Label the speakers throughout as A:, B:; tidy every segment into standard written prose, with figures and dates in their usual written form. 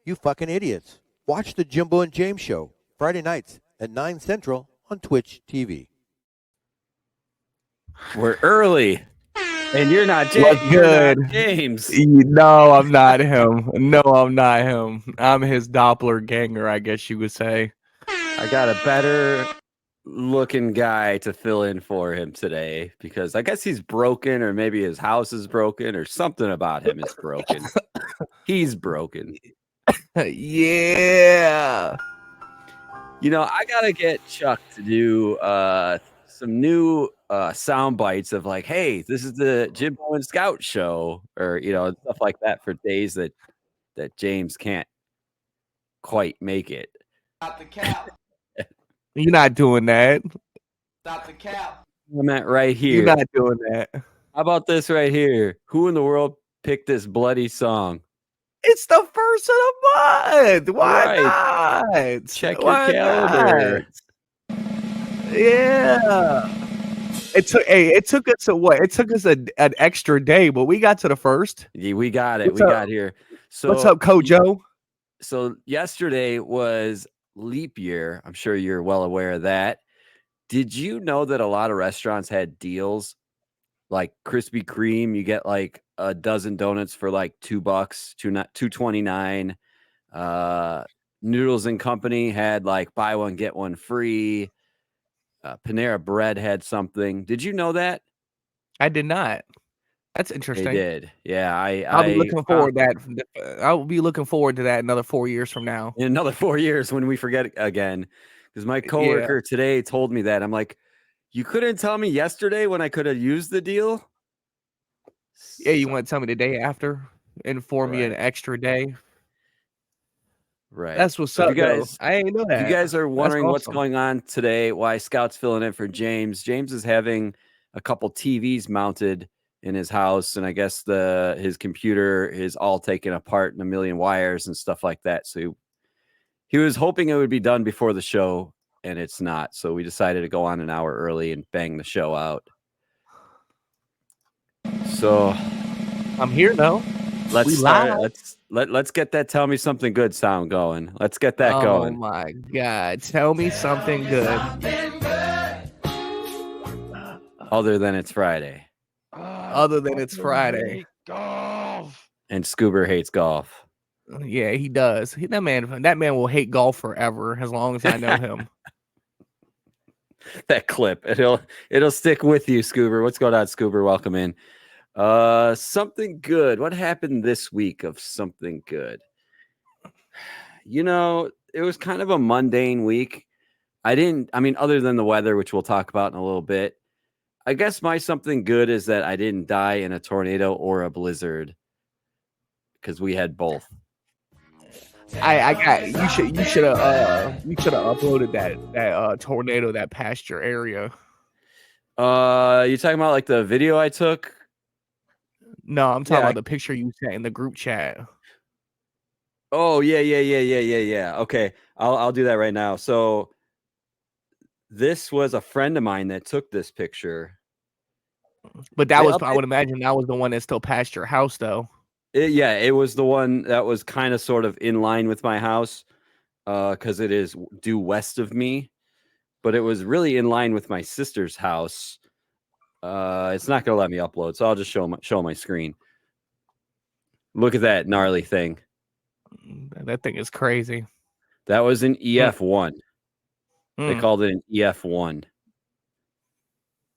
A: you fucking idiots. Watch the Jimbo and James Show, Friday nights at 9 Central on Twitch TV.
B: We're early. And you're not James.
C: What's good?
B: You're not James.
C: No, I'm not him. No, I'm not him. I'm his doppelganger, I guess you would say.
B: I got a better looking guy to fill in for him today because I guess he's broken, or maybe his house is broken, or something about him is broken. He's broken.
C: Yeah.
B: You know, I gotta get Chuck to do some new sound bites of like, hey, this is the Jimbo and Scout show, or stuff like that for days that James can't quite make it.
D: Stop the cap.
C: You're not doing that.
D: Stop the cap.
B: I'm at right here.
C: You're not doing that.
B: How about this right here? Who in the world picked this bloody song?
C: It's the first of the month. Why not?
B: Check your calendar.
C: Not? Yeah. It took us a what? It took us an extra day, but we got to the first.
B: Yeah, we got it. Got here. So
C: what's up, Kojo?
B: So yesterday was leap year. I'm sure you're well aware of that. Did you know that a lot of restaurants had deals like Krispy Kreme? You get like a dozen donuts for like $2, $2.29. Noodles and Company had like buy one get one free. Panera Bread had something. Did you know that?
C: I did not. That's interesting.
B: They did. Yeah,
C: I'll be looking forward to that. I'll be looking forward to that another 4 years from now.
B: In another 4 years when we forget again. Because my coworker today told me that. I'm like, you couldn't tell me yesterday when I could have used the deal?
C: Yeah, you want to tell me the day after? Inform me an extra day?
B: Right.
C: That's what's up, guys. I ain't know that.
B: If you guys are wondering what's going on today, why Scout's filling in for James, James is having a couple TVs mounted in his house, and I guess his computer is all taken apart and a million wires and stuff like that. So he was hoping it would be done before the show, and it's not. So we decided to go on an hour early and bang the show out. So
C: I'm here now.
B: Let's get that "Tell Me Something Good" sound going. Let's get that going.
C: Oh my God! Tell me something good.
B: Other than it's Friday.
C: Other than it's Friday.
D: Golf.
B: And Scoober hates golf.
C: Yeah, he does. That man will hate golf forever as long as I know him.
B: That clip, it'll stick with you, Scoober. What's going on, Scoober? Welcome in. Something good. What happened this week of something good? It was kind of a mundane week. Other than the weather, which we'll talk about in a little bit. I guess my something good is that I didn't die in a tornado or a blizzard, because we had both.
C: You should have uploaded that tornado that passed your area.
B: You talking about like the video I took?
C: No, I'm talking about the picture you sent in the group chat.
B: Oh yeah. Okay, I'll do that right now. So this was a friend of mine that took this picture.
C: But I would imagine that was the one that still passed your house, though.
B: It was the one that was kind of sort of in line with my house, because it is due west of me. But it was really in line with my sister's house. It's not going to let me upload, so I'll just show my screen. Look at that gnarly thing.
C: That thing is crazy.
B: That was an EF1. They called it an EF1.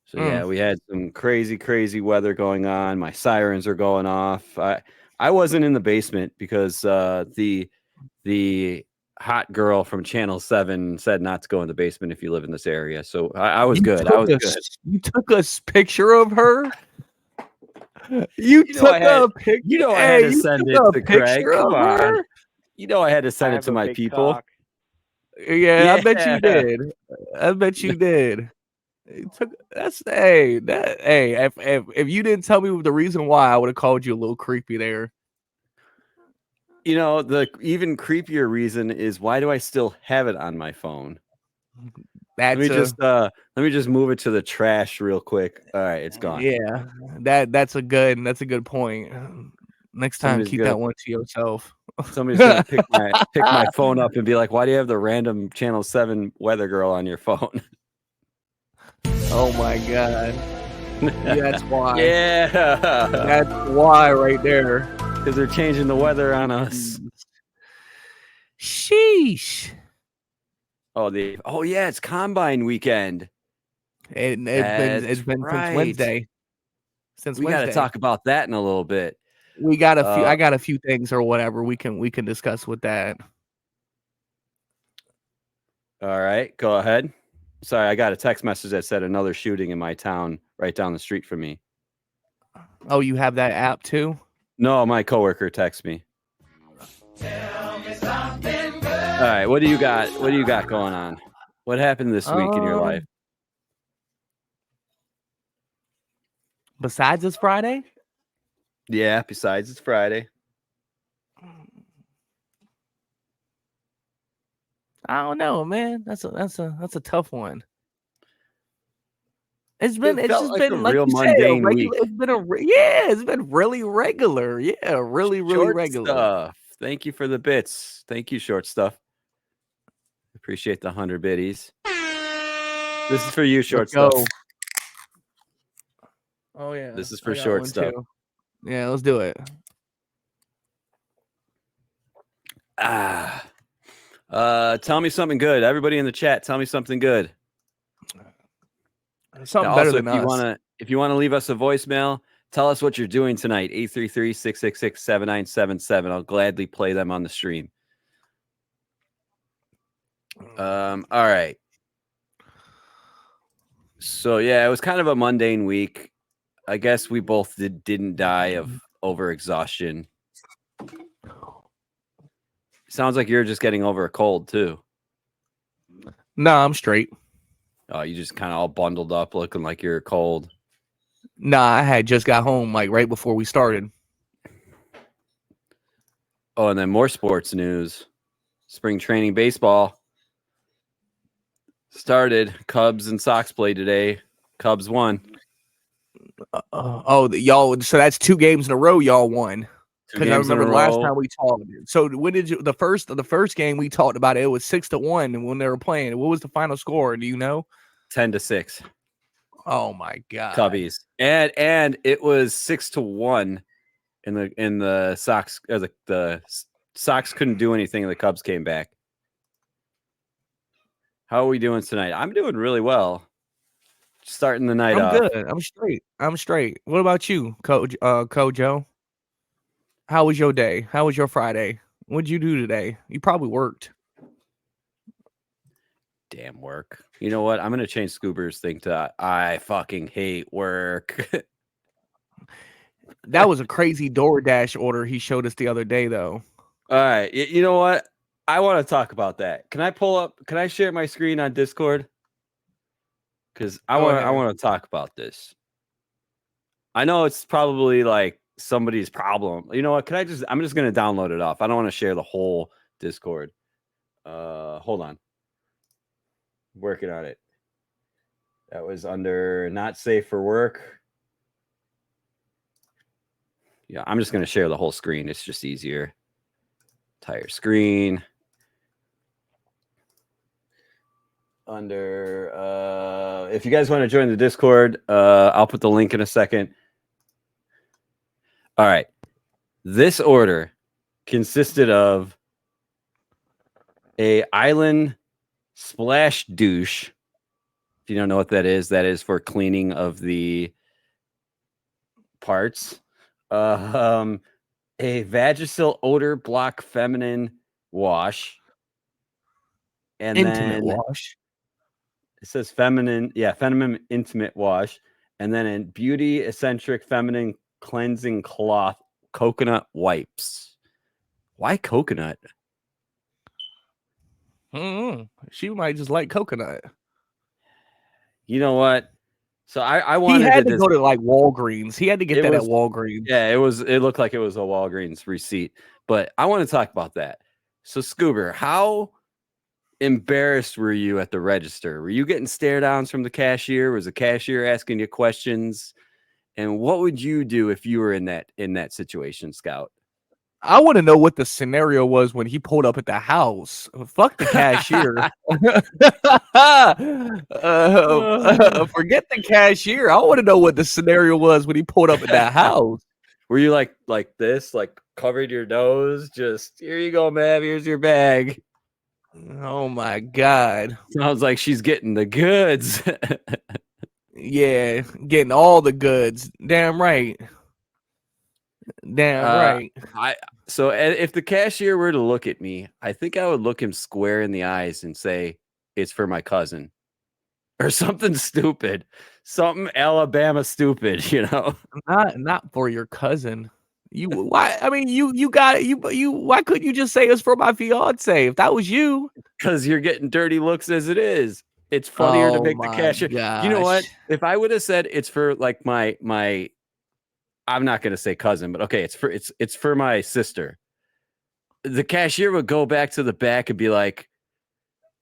B: So yeah, we had some crazy weather going on. My sirens are going off. I wasn't in the basement because the hot girl from Channel 7 said not to go in the basement if you live in this area. So I was good. Good.
C: You took a picture of her? You took a picture?
B: You know I had to send it to Craig. Come on. You know I had to send it to my people.
C: Cock. Yeah, I bet you did. If you didn't tell me the reason why, I would have called you a little creepy there.
B: The even creepier reason is, why do I still have it on my phone? Let me just move it to the trash real quick. All right, it's gone.
C: Yeah, that's a good point. Next time, keep that one to yourself.
B: Somebody's gonna pick my phone up and be like, "Why do you have the random Channel 7 weather girl on your phone?"
C: Oh my god. That's why.
B: Yeah,
C: That's why right there.
B: because they're changing the weather on us.
C: Sheesh.
B: Oh yeah, it's Combine weekend.
C: It's been
B: right.
C: since Wednesday. Since
B: We got
C: Wednesday.
B: to talk about that in a little bit.
C: We got a few. I got a few things or whatever we can discuss with that.
B: All right, go ahead. Sorry, I got a text message that said another shooting in my town right down the street from me.
C: Oh, you have that app too?
B: No, my coworker texted me. Tell me something good. All right, what do you got? What do you got going on? What happened this week in your life?
C: Besides this Friday?
B: Yeah, besides it's Friday.
C: I don't know, man. That's a tough one. It's been
B: It felt
C: just
B: like
C: been
B: a
C: like
B: real
C: you said,
B: mundane
C: regular.
B: week.
C: It's been it's been really regular. Yeah, really
B: Short
C: regular.
B: stuff. Thank you for the bits. Thank you, short stuff. Appreciate the 100 biddies. This is for you, short stuff.
C: Oh yeah,
B: This is for short stuff.
C: Too. Yeah, let's do it.
B: Tell me something good. Everybody in the chat, tell me something good.
C: Something better than us.
B: If you want to leave us a voicemail, tell us what you're doing tonight. 833-666-7977. I'll gladly play them on the stream. All right. So yeah, it was kind of a mundane week. I guess we both didn't die of overexhaustion. Sounds like you're just getting over a cold too.
C: No, I'm straight.
B: Oh, you just kind of all bundled up looking like you're cold.
C: Nah, I had just got home like right before we started.
B: Oh, and then more sports news. Spring training baseball started. Cubs and Sox played today. Cubs won.
C: Y'all. So that's 2 games in a row y'all won. Because I remember the last time we talked. So when did you the first game we talked about it was 6-1 when they were playing. What was the final score? Do you know?
B: 10-6.
C: Oh my god.
B: Cubbies. And it was 6-1 in the Sox. The Sox couldn't do anything and the Cubs came back. How are we doing tonight? I'm doing really well. Starting the night off.
C: I'm good. I'm straight. What about you, Kojo? How was your day? How was your Friday? What'd you do today? You probably worked.
B: Damn work. You know what? I'm going to change Scoober's thing to I fucking hate work.
C: That was a crazy DoorDash order he showed us the other day, though.
B: All right. You know what? I want to talk about that. Can I share my screen on Discord? Because I want to talk about this. I know it's probably like somebody's problem. You know what? I'm just going to download it off. I don't want to share the whole Discord. Hold on. Working on it. That was under not safe for work. Yeah, I'm just going to share the whole screen. It's just easier. Entire screen. Under if you guys want to join the Discord, I'll put the link in a second. All right. This order consisted of a island splash douche. If you don't know what that is for cleaning of the parts. A Vagisil odor block feminine wash. And
C: intimate
B: then
C: wash.
B: It says feminine intimate wash. And then in beauty eccentric feminine cleansing cloth coconut wipes. Why coconut?
C: She might just like coconut.
B: You know what? So I wanted
C: he had to go to like Walgreens. He had to get that at Walgreens.
B: Yeah, it looked like it was a Walgreens receipt. But I want to talk about that. So Scoober, how embarrassed were you at the register? Were you getting stare downs from the cashier? Was the cashier asking you questions? And what would you do if you were in that situation, Scout?
C: I want to know what the scenario was when he pulled up at the house. Fuck the cashier. Forget the cashier. I want to know what the scenario was when he pulled up at that house.
B: Were you like this, like covered your nose? Just here you go, ma'am. Here's your bag.
C: Oh my God.
B: Sounds like she's getting the goods.
C: Yeah, getting all the goods. Damn right. Damn right.
B: So if the cashier were to look at me, I think I would look him square in the eyes and say, "It's for my cousin," or something stupid, something Alabama stupid, you know.
C: Not for your cousin. You why? I mean, you got it. You why couldn't you just say it's for my fiance if that was you?
B: Because you're getting dirty looks as it is. It's funnier to make the cashier. You know what? If I would have said it's for like my I'm not gonna say cousin, but okay, it's for my sister. The cashier would go back to the back and be like,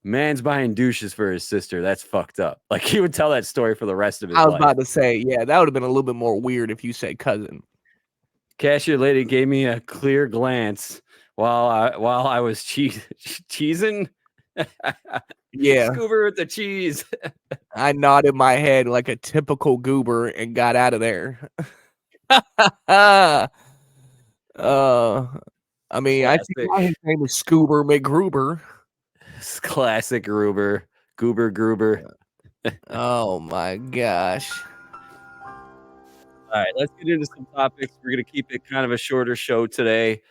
B: "Man's buying douches for his sister. That's fucked up." Like he would tell that story for the rest of his life.
C: I was about to say, yeah, that would have been a little bit more weird if you said cousin.
B: Cashier lady gave me a clear glance while I was cheesing.
C: Yeah,
B: Scoober with the cheese.
C: I nodded my head like a typical goober and got out of there. I mean, I think his name is Scoober McGruber.
B: It's classic Gruber. Gruber.
C: Oh my gosh.
B: All right, let's get into some topics. We're going to keep it kind of a shorter show today.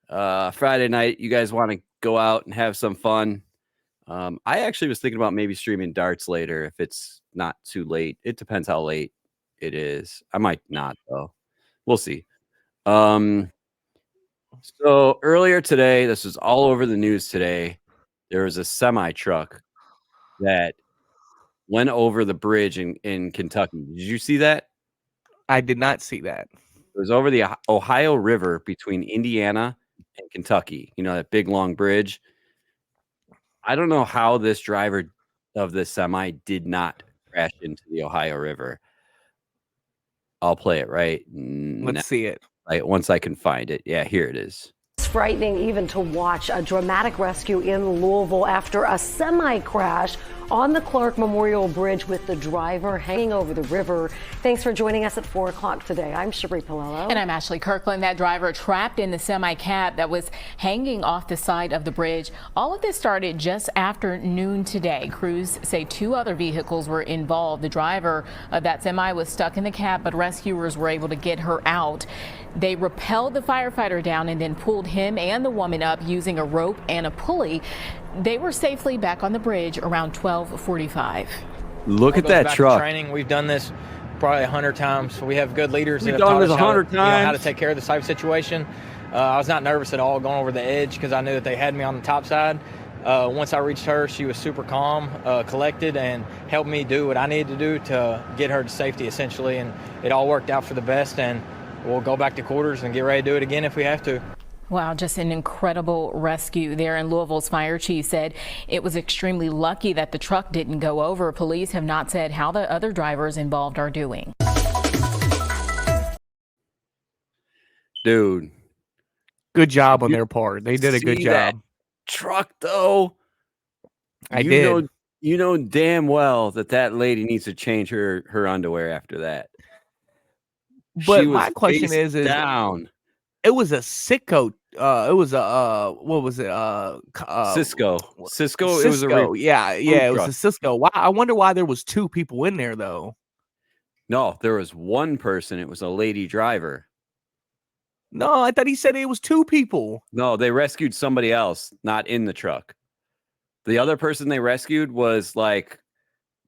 B: Friday night, you guys want to go out and have some fun. I actually was thinking about maybe streaming darts later if it's not too late. It depends how late it is. I might not, though. We'll see. So earlier today, this was all over the news today. There was a semi truck that went over the bridge in Kentucky. Did you see that?
C: I did not see that.
B: It was over the Ohio River between Indiana and Kentucky. You know, that big long bridge. I don't know how this driver of this semi did not crash into the Ohio River. I'll play it right.
C: Let's see it.
B: Once I can find it. Yeah, here it is.
E: It's frightening even to watch a dramatic rescue in Louisville after a semi crash on the Clark Memorial Bridge with the driver hanging over the river. Thanks for joining us at 4 o'clock today. I'm Sheree Palello.
F: And I'm Ashley Kirkland. That driver trapped in the semi cab that was hanging off the side of the bridge. All of this started just after noon today. Crews say 2 other vehicles were involved. The driver of that semi was stuck in the cab, but rescuers were able to get her out. They rappelled the firefighter down and then pulled him and the woman up using a rope and a pulley. They were safely back on the bridge around 12:45.
B: Look at that truck.
G: Training. We've done this probably 100 times. We have good leaders.
B: We've done this 100 times.
G: You know, how to take care of this type of situation. I was not nervous at all going over the edge because I knew that they had me on the top side. Once I reached her, she was super calm, collected, and helped me do what I needed to do to get her to safety, essentially. And it all worked out for the best. And we'll go back to quarters and get ready to do it again if we have to.
F: Wow, just an incredible rescue there. And Louisville's fire chief said it was extremely lucky that the truck didn't go over. Police have not said how the other drivers involved are doing.
B: Dude.
C: Good job on their part. They did a good job.
B: Truck, though.
C: I did.
B: You know damn well that lady needs to change her underwear after that.
C: But my question is
B: down.
C: It was a Sicko. It was a what was it?
B: Cisco.
C: Cisco.
B: It was a
C: it was a Cisco. Why? I wonder why there was 2 people in there though.
B: No, there was one person. It was a lady driver.
C: No, I thought he said it was 2 people.
B: No, they rescued somebody else, not in the truck. The other person they rescued was like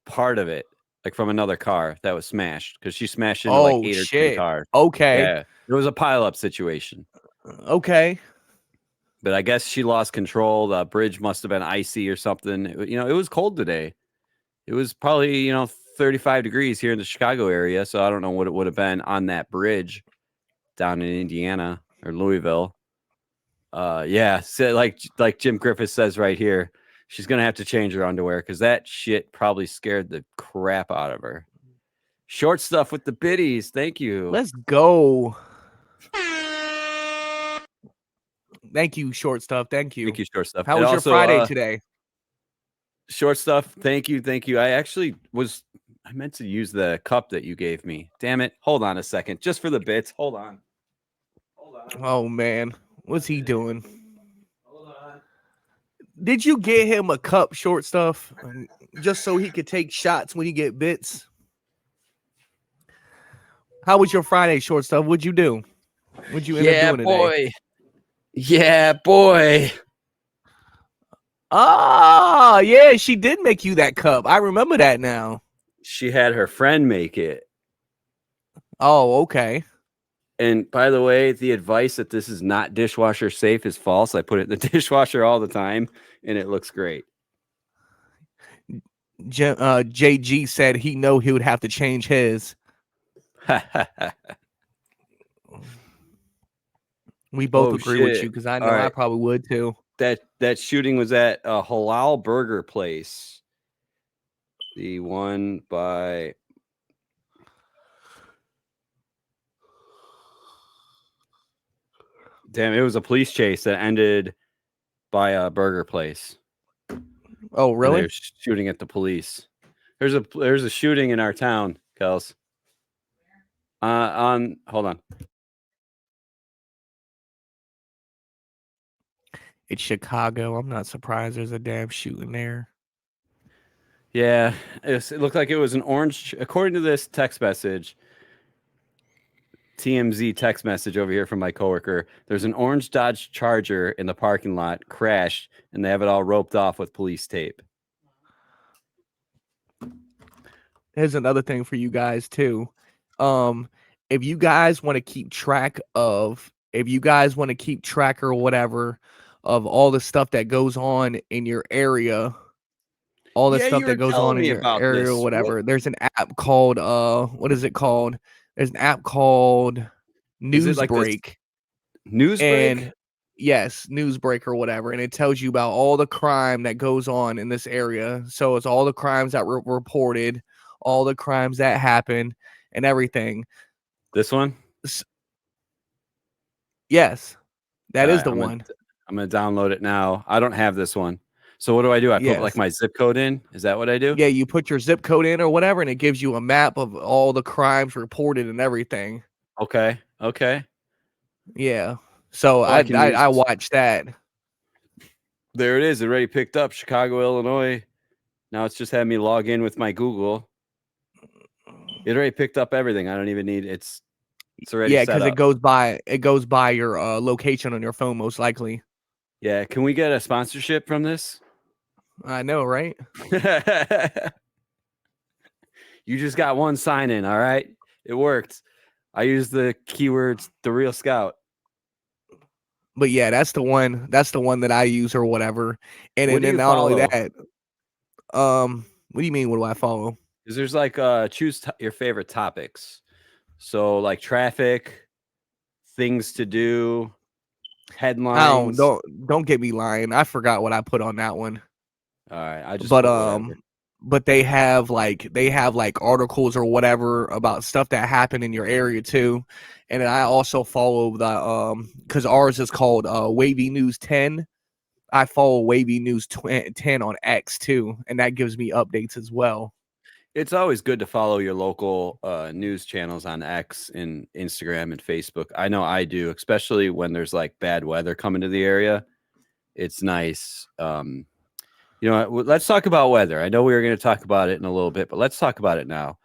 B: part of it, like from another car that was smashed because she smashed into like 8 or 10 cars.
C: Okay.
B: Yeah. It was a pileup situation.
C: Okay.
B: But I guess she lost control. The bridge must have been icy or something. It was cold today. It was probably, 35 degrees here in the Chicago area. So I don't know what it would have been on that bridge down in Indiana or Louisville. Yeah. So like Jim Griffith says right here, she's going to have to change her underwear because that shit probably scared the crap out of her. Short stuff with the biddies. Thank you.
C: Let's go. Thank you, short stuff. Thank you.
B: Thank you, short stuff.
C: How
B: And
C: was your
B: also,
C: Friday today?
B: Short stuff. Thank you. I meant to use the cup that you gave me. Damn it. Hold on a second. Just for the bits. Hold on.
C: Oh man, what's he doing?
B: Hold on.
C: Did you get him a cup, short stuff, just so he could take shots when he get bits? How was your Friday, short stuff? What'd you do? What'd you end up doing today?
B: Yeah, boy.
C: Ah, yeah, she did make you that cup. I remember that now.
B: She had her friend make it.
C: Oh, okay.
B: And by the way, the advice that this is not dishwasher safe is false. I put it in the dishwasher all the time, and it looks great.
C: JG said he know he would have to change his. We both agree with you because I know I probably would too.
B: That shooting was at a halal burger place. The one by damn, it was a police chase that ended by a burger place.
C: Oh, really?
B: They're shooting at the police. There's a shooting in our town, Kels. Hold on.
C: It's Chicago. I'm not surprised there's a damn shooting there.
B: Yeah, it looked like it was an orange. According to this text message, TMZ text message over here from my coworker, there's an orange Dodge Charger in the parking lot, crashed, and they have it all roped off with police tape.
C: Here's another thing for you guys too. If you guys want to keep track or whatever of all the stuff that goes on in your area, all the stuff that goes on in your area or whatever, there's an app called what is it called? There's an app called Newsbreak.
B: Newsbreak?
C: And yes, Newsbreak or whatever, and it tells you about all the crime that goes on in this area. So it's all the crimes that were reported, all the crimes that happened, and everything.
B: This one?
C: Yes, that is the one.
B: I'm gonna download it now. I don't have this one. So what do? I put like my zip code in? Is that what I do?
C: Yeah, you put your zip code in or whatever, and it gives you a map of all the crimes reported and everything.
B: Okay.
C: Yeah. So I watched that.
B: There it is. It already picked up Chicago, Illinois. Now it's just had me log in with my Google. It already picked up everything. I don't even need it's already set up.
C: Because it goes by your location on your phone most likely.
B: Yeah, can we get a sponsorship from this?
C: I know, right?
B: You just got one sign in, all right? It worked. I used the keywords The Real Scout.
C: But yeah, that's the one that I use or whatever. And then not only that, what do you mean what do I follow?
B: Because there's like choose your favorite topics. So like traffic, things to do, headlines.
C: Don't get me lying. I forgot what I put on that one.
B: All right, I just
C: but they have like articles or whatever about stuff that happened in your area too. And then I also follow the because ours is called Wavy News 10. I follow Wavy News 10 on X too, and that gives me updates as well.
B: It's always good to follow your local news channels on X and Instagram and Facebook. I know I do, especially when there's like bad weather coming to the area. It's nice. You know, let's talk about weather. I know we were going to talk about it in a little bit, but let's talk about it now.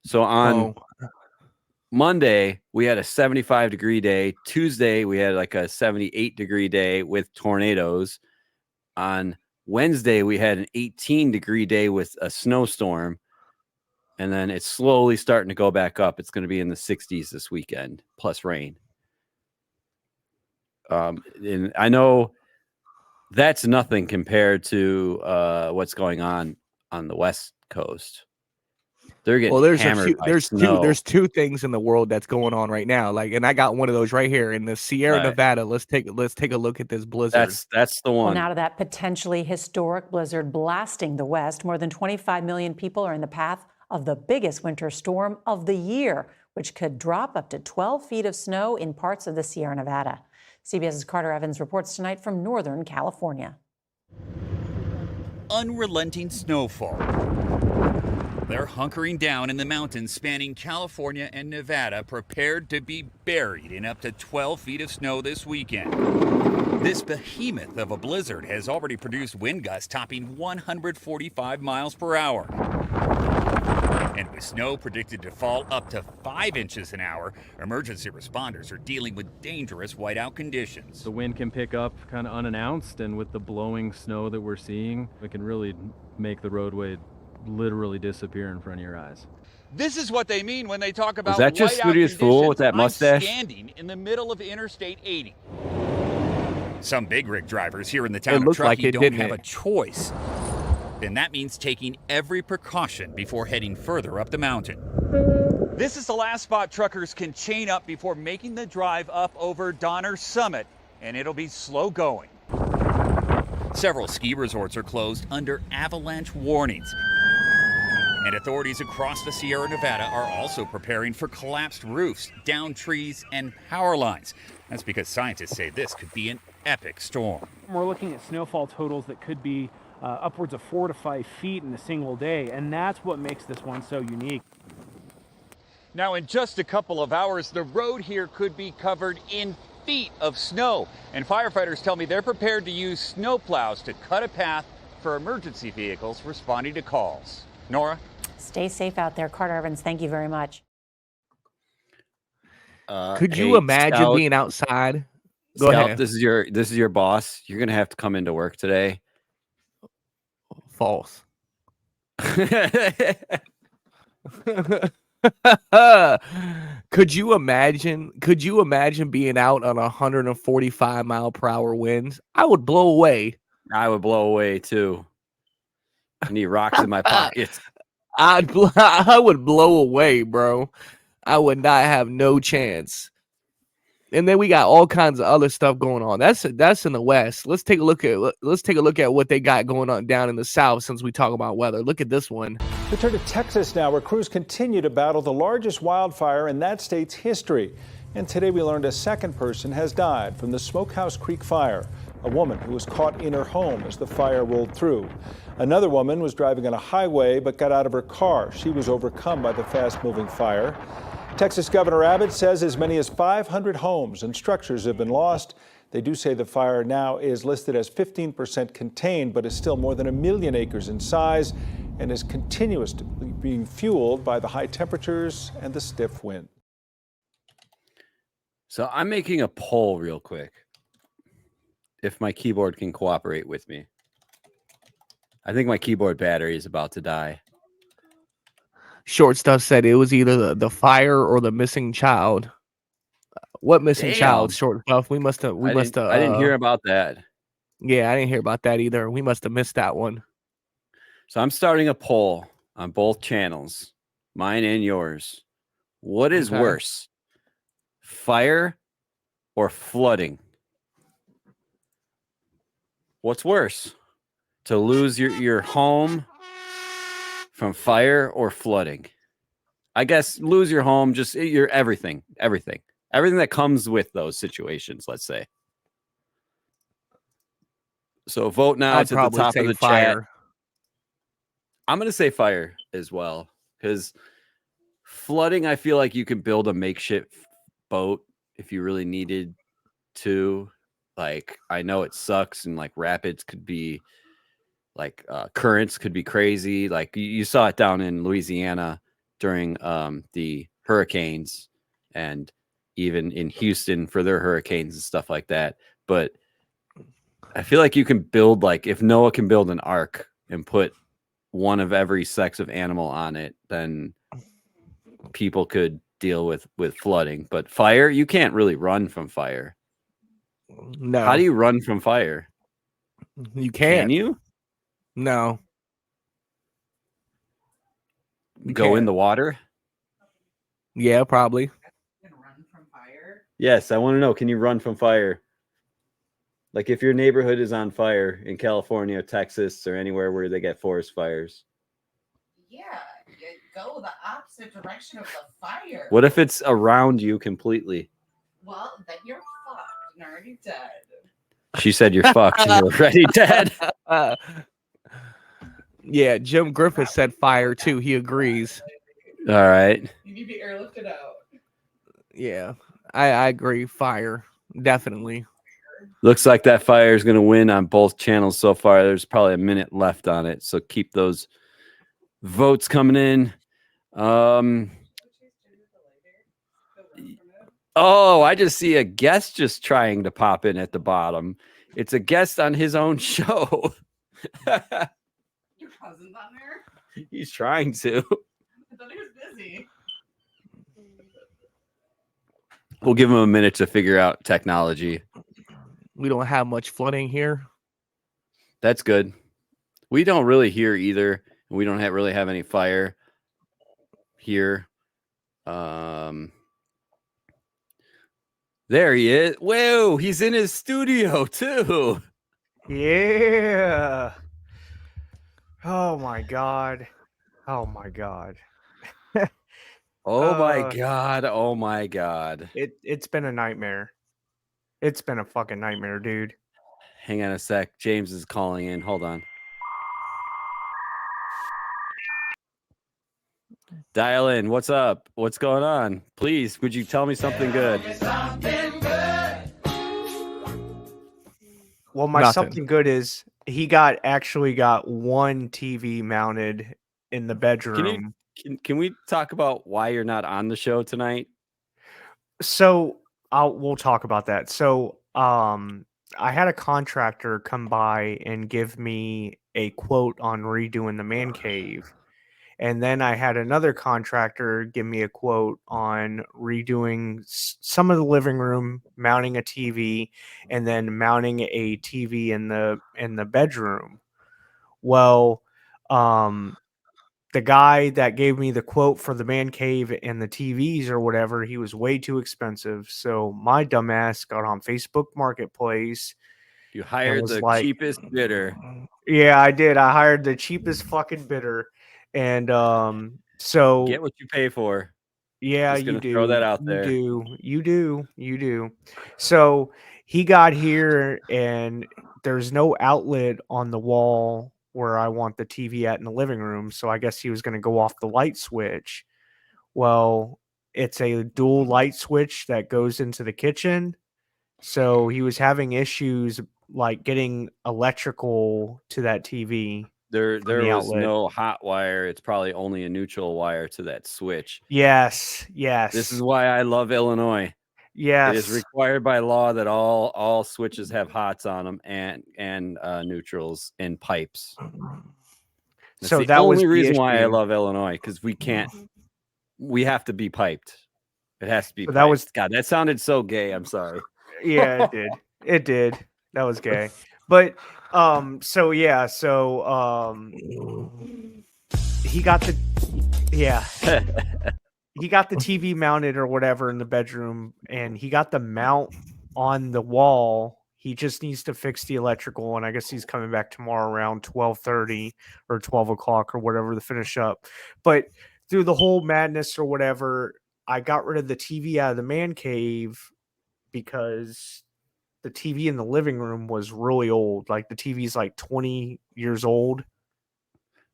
B: So on Monday, we had a 75-degree day. Tuesday, we had like a 78-degree day with tornadoes. On Wednesday, we had an 18-degree day with a snowstorm. And then it's slowly starting to go back up. It's going to be in the 60s this weekend, plus rain. And I know that's nothing compared to what's going on the West Coast. They're getting hammered by snow.
C: There's two things in the world that's going on right now. Like, and I got one of those right here in the Sierra Nevada. Let's take a look at this blizzard.
B: That's the one.
H: Well, now to that potentially historic blizzard blasting the West. More than 25 million people are in the path of the biggest winter storm of the year, which could drop up to 12 feet of snow in parts of the Sierra Nevada. CBS's Carter Evans reports tonight from Northern California.
I: Unrelenting snowfall. They're hunkering down in the mountains spanning California and Nevada, prepared to be buried in up to 12 feet of snow this weekend. This behemoth of a blizzard has already produced wind gusts topping 145 miles per hour. And with snow predicted to fall up to 5 inches an hour, emergency responders are dealing with dangerous whiteout conditions.
J: The wind can pick up kind of unannounced, and with the blowing snow that we're seeing, it can really make the roadway literally disappear in front of your eyes.
I: This is what they mean when they talk about
B: Was that just
I: whiteout
B: Studious Fool with that
I: conditions.
B: mustache?
I: I'm standing in the middle of Interstate 80. Some big rig drivers here in the town of Truckee don't have a choice. Then that means taking every precaution before heading further up the mountain. This is the last spot truckers can chain up before making the drive up over Donner Summit, and it'll be slow going. Several ski resorts are closed under avalanche warnings. And authorities across the Sierra Nevada are also preparing for collapsed roofs, downed trees, and power lines. That's because scientists say this could be an epic storm.
K: We're looking at snowfall totals that could be upwards of 4 to 5 feet in a single day, and that's what makes this one so unique.
I: Now, in just a couple of hours, the road here could be covered in feet of snow. And firefighters tell me they're prepared to use snowplows to cut a path for emergency vehicles responding to calls. Nora?
H: Stay safe out there. Carter Evans, thank you very much.
C: Could you imagine
B: Scout,
C: being outside? Go
B: Scout,
C: ahead.
B: This is your boss. You're gonna have to come into work today.
C: False. Could you imagine being out on 145 mile per hour winds? I would blow away.
B: I would blow away too. I need rocks in my pockets.
C: I would blow away, bro. I would not have no chance. And then we got all kinds of other stuff going on. That's in the West. Let's take a look at what they got going on down in the South since we talk about weather. Look at this one.
L: We turn to Texas now, where crews continue to battle the largest wildfire in that state's history. And today we learned a second person has died from the Smokehouse Creek fire, a woman who was caught in her home as the fire rolled through. Another woman was driving on a highway but got out of her car. She was overcome by the fast-moving fire. Texas Governor Abbott says as many as 500 homes and structures have been lost. They do say the fire now is listed as 15% contained, but is still more than 1 million acres in size and is continuously being fueled by the high temperatures and the stiff wind.
B: So I'm making a poll real quick. If my keyboard can cooperate with me. I think my keyboard battery is about to die.
C: Short Stuff said it was either the fire or the missing child. What missing child? Short Stuff. We must have.
B: I didn't hear about that.
C: Yeah, I didn't hear about that either. We must have missed that one.
B: So I'm starting a poll on both channels, mine and yours. What is worse, fire or flooding? What's worse, to lose your home from fire or flooding? I guess lose your home, just your everything that comes with those situations, let's say. So vote now to the top of the chat. I'm going to say fire as well, because flooding, I feel like you can build a makeshift boat if you really needed to. Like, I know it sucks, and like rapids could be like currents could be crazy. Like you saw it down in Louisiana during the hurricanes, and even in Houston for their hurricanes and stuff like that. But I feel like you can build, like, if Noah can build an ark and put one of every sex of animal on it, then people could deal with flooding. But fire, you can't really run from fire.
C: No.
B: How do you run from fire?
C: You can't.
B: Can you?
C: No.
B: Go in the water?
C: Yeah, probably.
B: Yes, I want to know, can you run from fire? Like if your neighborhood is on fire in California, Texas, or anywhere where they get forest fires.
M: Yeah, go the opposite direction of the fire.
B: What if it's around you completely?
M: Well, then you're fucked, nerd. already dead.
B: She said you're fucked and you're already dead.
C: Yeah, Jim Griffith said fire too. He agrees.
B: All right.
M: You need to be airlifted out.
C: Yeah, I agree. Fire, definitely.
B: Looks like that fire is going to win on both channels so far. There's probably a minute left on it, so keep those votes coming in. Oh, I just see a guest just trying to pop in at the bottom. It's a guest on his own show.
M: Your cousin's on there?
B: He's trying to.
M: I thought he was busy.
B: We'll give him a minute to figure out technology.
C: We don't have much flooding here.
B: That's good. We don't really hear either. We don't really have any fire here. There he is. Whoa, he's in his studio too.
N: Yeah. Oh my God. Oh my God.
B: Oh my God. Oh my God.
N: It's been a nightmare. It's been a fucking nightmare, dude.
B: Hang on a sec. James is calling in. Hold on. Dial in. What's up? What's going on? Please, would you tell me something good?
N: Well, my something good is he actually got one TV mounted in the bedroom.
B: Can we talk about why you're not on the show tonight?
N: So we'll talk about that. So I had a contractor come by and give me a quote on redoing the man cave. And then I had another contractor give me a quote on redoing some of the living room, mounting a TV, and then mounting a TV in the bedroom. Well, the guy that gave me the quote for the man cave and the TVs or whatever, he was way too expensive. So my dumbass got on Facebook Marketplace.
B: You hired the cheapest bidder.
N: Yeah, I did. I hired the cheapest fucking bidder. And so
B: get what you pay for.
N: Yeah,
B: Just
N: you do.
B: Throw that out there.
N: You do. So he got here and there's no outlet on the wall where I want the TV at in the living room. So I guess he was going to go off the light switch. Well, it's a dual light switch that goes into the kitchen. So he was having issues like getting electrical to that TV.
B: There was no hot wire. It's probably only a neutral wire to that switch.
N: Yes.
B: This is why I love Illinois.
N: Yes.
B: It is required by law that all switches have hots on them and neutrals and pipes. That's
N: so
B: the
N: that was
B: only
N: the
B: reason why I
N: issue.
B: love Illinois, because we have to be piped. It has to be.
N: So that was
B: God. That sounded so gay. I'm sorry.
N: Yeah, it did. It did. That was gay. But so yeah, so he got the he got the TV mounted or whatever in the bedroom, and he got the mount on the wall. He just needs to fix the electrical, and I guess he's coming back tomorrow around 12:30 or 12 o'clock or whatever to finish up. But through the whole madness or whatever, I got rid of the TV out of the man cave because the TV in the living room was really old. Like the TV's like 20 years old.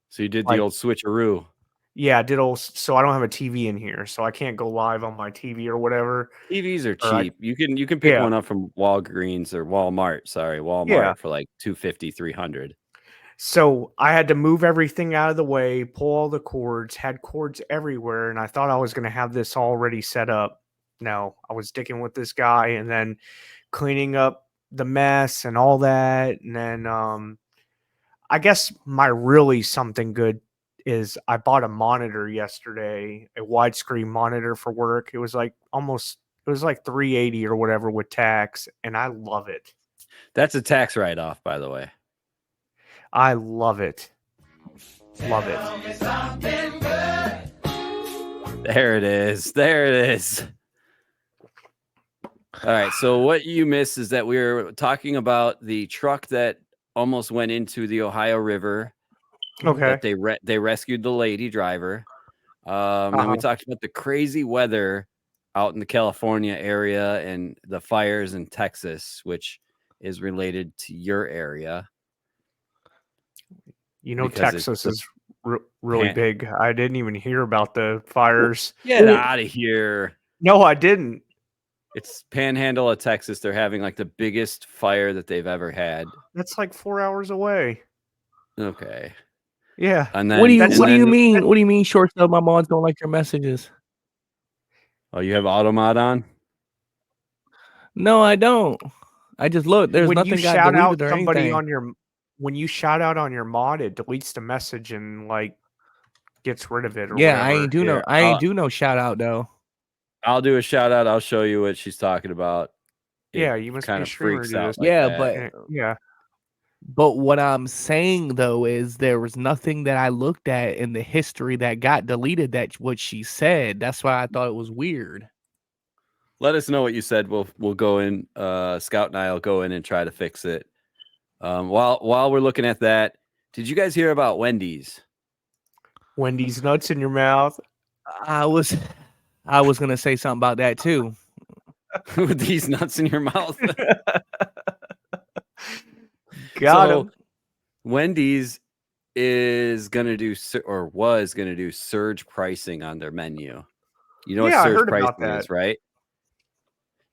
B: So you did the old switcheroo.
N: Yeah, I did so I don't have a TV in here, so I can't go live on my TV or whatever.
B: TVs are cheap. You can pick one up from Walgreens or Walmart for like $250, $300.
N: So I had to move everything out of the way, pull all the cords, had cords everywhere, and I thought I was going to have this already set up. No, I was sticking with this guy and then cleaning up the mess and all that. And then I guess my really something good is I bought a monitor yesterday, a widescreen monitor for work. It was like $380 or whatever with tax, and I love it.
B: That's a tax write-off, by the way.
N: I love it. Love it.
B: There it is. There it is. All right. So what you missed is that we were talking about the truck that almost went into the Ohio River.
N: Okay.
B: That they rescued the lady driver. And we talked about the crazy weather out in the California area and the fires in Texas, which is related to your area.
N: You know, Texas is really big. I didn't even hear about the fires.
B: Get out of here.
N: No, I didn't.
B: It's Panhandle of Texas. They're having like the biggest fire that they've ever had.
N: That's like 4 hours away.
B: Okay.
N: Yeah.
B: And then
C: What do you mean? What do you mean? Short stuff. My moms don't like your messages.
B: Oh, you have Automod on?
C: No, I don't. I just look. There's
N: when
C: nothing
N: you
C: got
N: shout out
C: deleted or
N: somebody
C: anything.
N: on your when you shout out on your mod, it deletes the message and like gets rid of it or
C: Yeah,
N: whatever.
C: I ain't do no. I ain't do no shout out though.
B: I'll do a shout out. I'll show you what she's talking about.
N: Yeah, you must
B: kind
N: be
B: of
N: streamer
B: freaks
N: to
B: out
N: this.
B: like
C: Yeah,
B: that.
N: Yeah.
C: But what I'm saying though is there was nothing that I looked at in the history that got deleted. That what she said. That's why I thought it was weird.
B: Let us know what you said. We'll go in. Scout and I'll go in and try to fix it. While we're looking at that, did you guys hear about Wendy's?
N: Wendy's nuts in your mouth.
C: I was gonna say something about that too.
B: With these nuts in your mouth.
N: Got him.
B: Wendy's is gonna do or was gonna do surge pricing on their menu. You know what
N: I
B: surge
N: heard about
B: pricing is,
N: that.
B: right?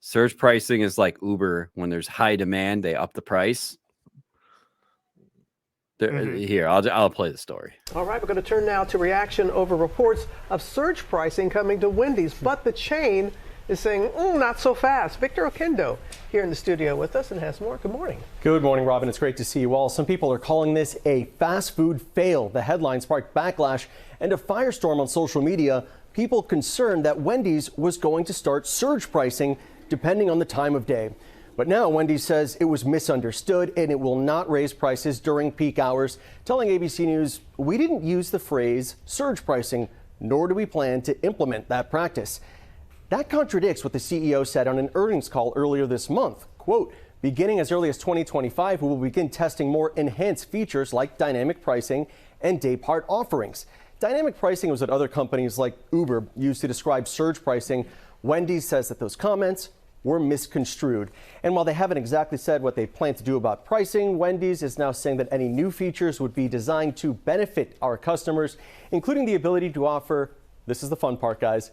B: Surge pricing is like Uber. When there's high demand, they up the price. Here, I'll play the story.
O: All right, we're going to turn now to reaction over reports of surge pricing coming to Wendy's, but the chain is saying, not so fast. Victor Okendo here in the studio with us and has more. Good morning.
P: Good morning, Robin. It's great to see you all. Some people are calling this a fast food fail. The headline sparked backlash and a firestorm on social media. People concerned that Wendy's was going to start surge pricing depending on the time of day. But now Wendy's says it was misunderstood and it will not raise prices during peak hours, telling ABC News, "We didn't use the phrase surge pricing, nor do we plan to implement that practice." That contradicts what the CEO said on an earnings call earlier this month. Quote, "Beginning as early as 2025, we will begin testing more enhanced features like dynamic pricing and day part offerings." Dynamic pricing was what other companies like Uber used to describe surge pricing. Wendy's says that those comments were misconstrued. And while they haven't exactly said what they plan to do about pricing, Wendy's is now saying that any new features would be designed to benefit our customers, including the ability to offer, this is the fun part, guys,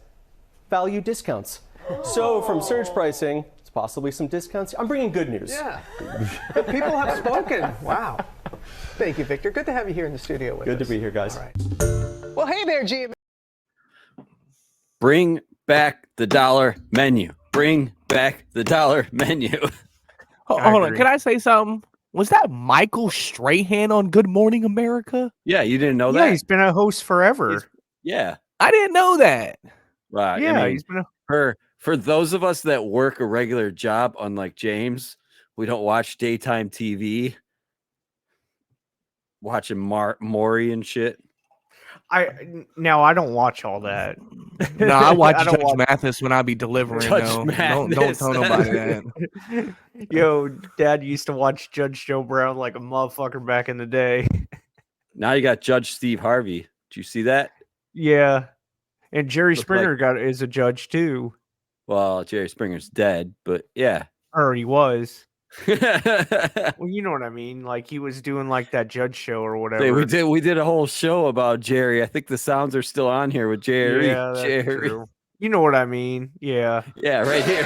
P: value discounts. So from surge pricing, it's possibly some discounts. I'm bringing good news.
O: Yeah. But people have spoken. Wow. Thank you, Victor. Good to have you here in the studio with us.
P: Good to be here, guys.
O: All right. Well, hey there, GM.
B: Bring back the dollar menu. Bring back the dollar menu.
C: Hold on. Can I say something? Was that Michael Strahan on Good Morning America?
B: Yeah, you didn't know
N: Yeah,
B: that?
N: he's been a host forever.
B: Yeah.
C: I didn't know that.
B: Right.
N: Yeah,
B: I mean,
N: he's been
B: for those of us that work a regular job, unlike James, we don't watch daytime TV. Watching Maury and shit.
N: I don't watch all that.
C: No, I watch Judge Mathis when I be delivering.
B: Judge
C: Don't tell nobody that.
N: Yo, Dad used to watch Judge Joe Brown like a motherfucker back in the day.
B: Now you got Judge Steve Harvey. Did you see that?
N: Yeah, and Jerry
B: Looked
N: Springer is a judge too.
B: Well, Jerry Springer's dead, but yeah.
N: Or he was. Well, you know what I mean. Like he was doing like that judge show or whatever.
B: We did a whole show about Jerry. I think the sounds are still on here with Jerry.
N: Yeah, that's
B: Jerry.
N: true. You know what I mean. Yeah.
B: Yeah, right here.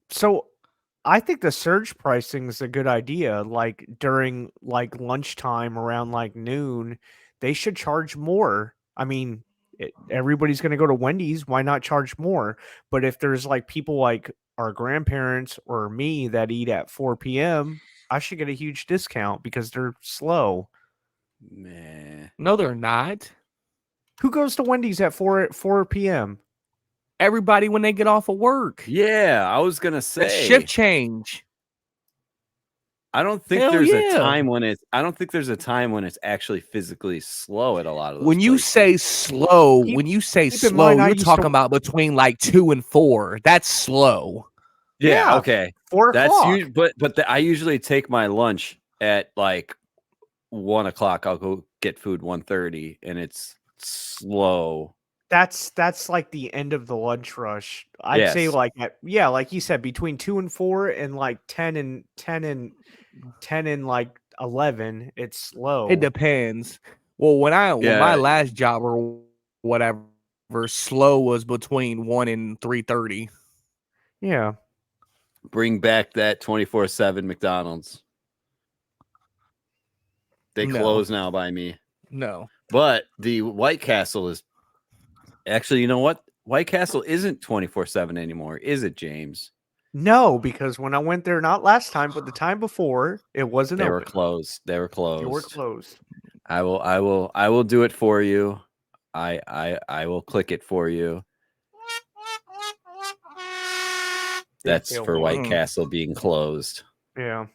N: So I think the surge pricing is a good idea. Like during like lunchtime around like noon, they should charge more. I mean, everybody's going to go to Wendy's. Why not charge more? But if there's like people like our grandparents or me that eat at 4 p.m., I should get a huge discount because they're slow.
B: Man.
C: No, they're not.
N: Who goes to Wendy's at 4 p.m.?
C: Everybody when they get off of work.
B: Yeah, I was gonna say
C: it's shift change.
B: I don't think there's a time when it's actually physically slow at a lot of those
C: When you
B: places.
C: say slow, you're talking about between like 2 and 4. That's slow.
B: Yeah, okay.
N: 4 o'clock.
B: But I usually take my lunch at like 1 o'clock. I'll go get food 1:30, and it's slow.
N: That's like the end of the lunch rush. I'd say
B: Yes.
N: like like you said, between 2 and 4 and like 10 and like 11, it's slow.
C: It depends. Well, when my last job or whatever, slow was between 1 and 3:30.
N: Yeah.
B: Bring back that 24/7 McDonald's. They close now by me.
C: No.
B: But the White Castle is actually, you know what? White Castle isn't 24/7 anymore, is it, James?
N: No, because when I went there, not last time, but the time before, it wasn't
B: They
N: open.
B: were closed. They were closed.
N: They were closed.
B: I will do it for you. I will click it for you. That's for White Castle being closed.
N: Yeah.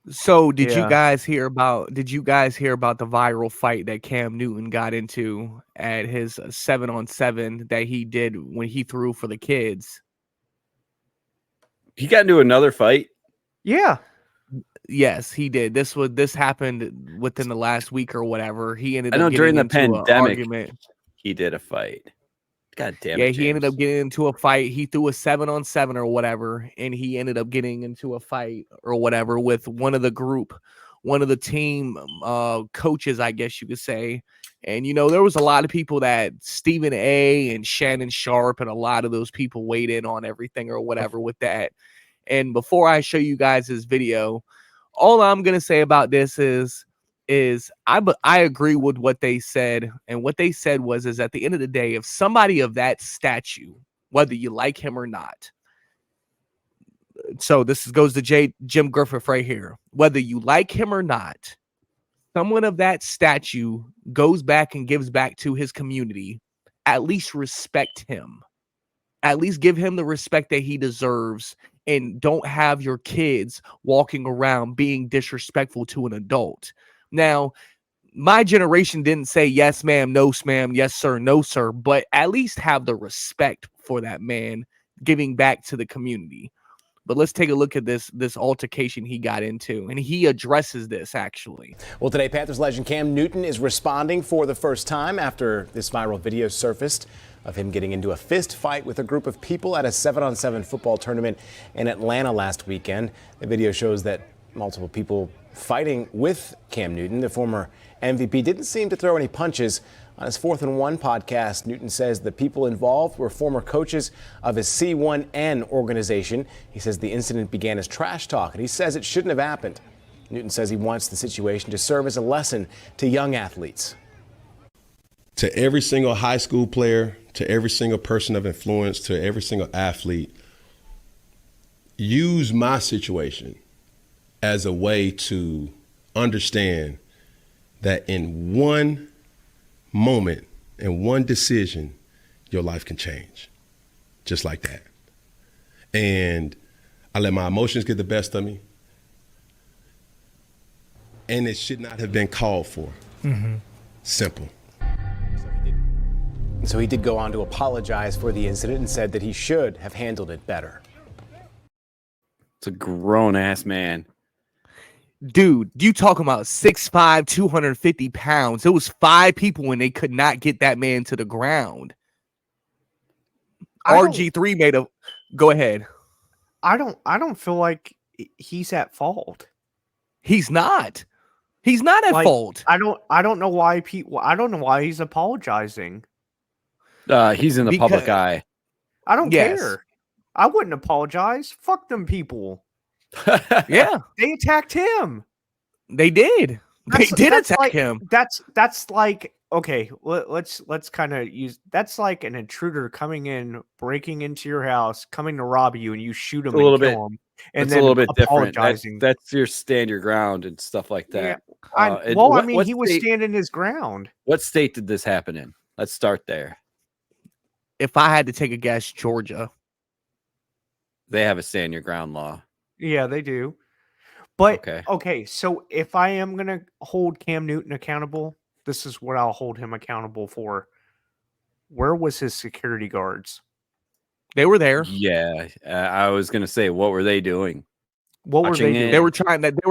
C: So did you guys hear about the viral fight that Cam Newton got into at his 7-on-7 that he did when he threw for the kids?
B: He got into another fight?
N: Yeah.
C: Yes, he did. This happened within the last week or whatever. He ended
B: I know
C: up
B: during
C: getting
B: the
C: into an
B: pandemic
C: argument.
B: he did a fight. God damn
C: Yeah,
B: it.
C: he ended up getting into a fight. He threw a 7-on-7 or whatever, and he ended up getting into a fight or whatever with one of the team coaches, I guess you could say. And there was a lot of people that Stephen A. and Shannon Sharp and a lot of those people weighed in on everything or whatever with that. And before I show you guys this video, all I'm gonna say about this is I agree with what they said, and what they said is at the end of the day, if somebody of that statue, whether you like him or not, so this goes to Jim Griffith right here, whether you like him or not, someone of that statue goes back and gives back to his community, at least respect him, at least give him the respect that he deserves, and don't have your kids walking around being disrespectful to an adult. Now, my generation didn't say yes, ma'am, no, ma'am, yes, sir, no, sir, but at least have the respect for that man giving back to the community. But let's take a look at this altercation he got into, and he addresses this actually.
Q: Well, today, Panthers legend Cam Newton is responding for the first time after this viral video surfaced of him getting into a fist fight with a group of people at a 7-on-7 football tournament in Atlanta last weekend. The video shows that multiple people fighting with Cam Newton. The former MVP didn't seem to throw any punches. On his 4th and 1 podcast, Newton says the people involved were former coaches of his C1N organization. He says the incident began as trash talk, and he says it shouldn't have happened. Newton says he wants the situation to serve as a lesson to young athletes.
R: To every single high school player, to every single person of influence, to every single athlete, use my situation as a way to understand that in one moment and one decision, your life can change just like that. And I let my emotions get the best of me. And it should not have been called for. Simple.
Q: So he did go on to apologize for the incident and said that he should have handled it better.
B: It's a grown-ass man.
C: Dude, you talking about 6'5", 250 pounds. It was 5 people and they could not get that man to the ground. RG3 made a... Go ahead.
N: I don't feel like he's at fault.
C: He's not. He's not at fault.
N: I don't know why he's apologizing.
B: He's in the public eye.
N: I don't care. I wouldn't apologize. Fuck them people.
C: Yeah,
N: they attacked him.
C: They did. They did attack him.
N: That's like, okay. Let's kind of use. That's like an intruder coming in, breaking into your house, coming to rob you, and you shoot him and kill him. And
B: it's
N: then
B: a little bit different.
N: Apologizing.
B: That's your stand your ground and stuff like that.
N: Yeah. He was standing his ground.
B: What state did this happen in? Let's start there.
C: If I had to take a guess, Georgia.
B: They have a stand your ground law.
N: Yeah, they do. But okay, so if I am gonna hold Cam Newton accountable, this is what I'll hold him accountable for. Where was his security guards?
C: They were there.
B: Yeah, I was gonna say, what were they doing?
N: What were they doing?
C: They were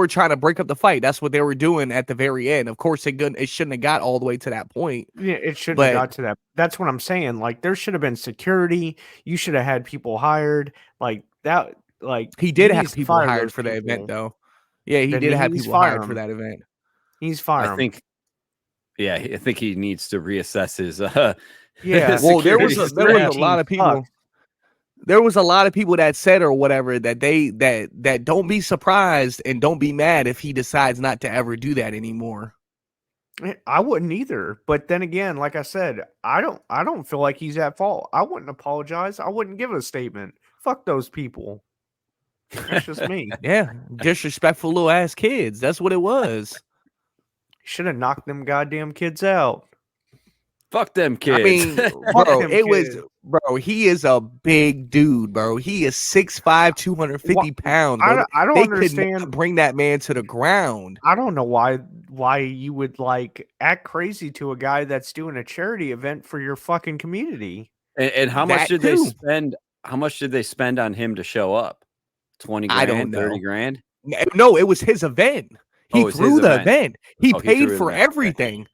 C: trying to break up the fight. That's what they were doing at the very end. Of course, it shouldn't have got all the way to that point.
N: Yeah, it shouldn't have got to that. That's what I'm saying. Like, there should have been security. You should have had people hired. Like that. Like,
C: he did have people hired for the event, though. Yeah, he did have people hired for that event.
N: He's firing.
B: I think he needs to reassess his.
C: Yeah. Well, there was a lot of people. There was a lot of people that said or whatever that that don't be surprised and don't be mad if he decides not to ever do that anymore.
N: I wouldn't either. But then again, like I said, I don't feel like he's at fault. I wouldn't apologize. I wouldn't give a statement. Fuck those people. That's just me.
C: Yeah, disrespectful little ass kids. That's what it was.
N: Should have knocked them goddamn kids out.
B: Fuck them kids.
C: I mean, bro, he is a big dude, bro. He is 6'5", 250 pounds. Bro.
N: I don't understand.
C: Could not bring that man to the ground.
N: I don't know why you would like act crazy to a guy that's doing a charity event for your fucking community.
B: And how much did they spend? How much did they spend on him to show up? 20 grand,
C: I don't know.
B: 30 grand?
C: No, it was his event. He threw the event. He paid for
B: event.
C: everything.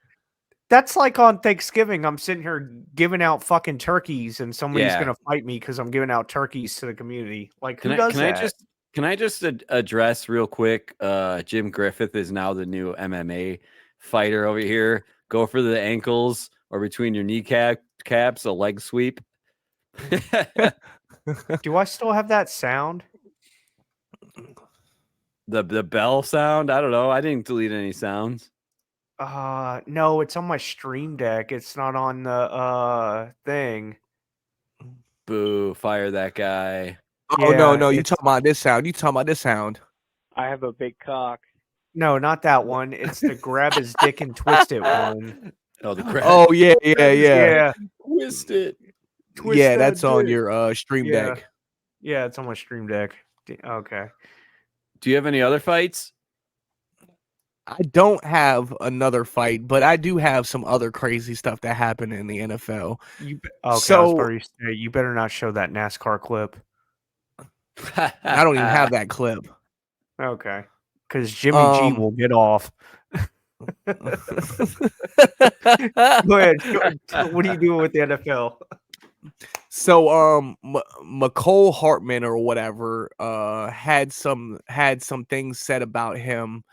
N: That's like on Thanksgiving. I'm sitting here giving out fucking turkeys, and somebody's gonna fight me because I'm giving out turkeys to the community. Like, who does that?
B: Can I just address real quick? Jim Griffith is now the new MMA fighter over here. Go for the ankles or between your kneecaps, a leg sweep.
N: Do I still have that sound?
B: The bell sound? I don't know. I didn't delete any sounds.
N: No, it's on my Stream Deck. It's not on the thing.
B: Boo, fire that guy.
C: Oh, no, you talking about this sound. You talking about this sound.
S: I have a big cock.
N: No, not that one. It's the grab his dick and twist it one.
B: Oh, the grab.
C: Oh, yeah.
B: Twist it.
N: Twist
C: yeah,
N: that
C: that's on
N: dick.
C: your Stream Deck.
N: Yeah, it's on my Stream Deck. Okay.
B: Do you have any other fights?
C: I don't have another fight, but I do have some other crazy stuff that happened in the NFL.
N: You better not show that NASCAR clip.
C: I don't even have that clip.
N: Okay. Because Jimmy G will get off. Go ahead. What are you doing with the NFL?
C: So McCole Hartman or whatever had some things said about him.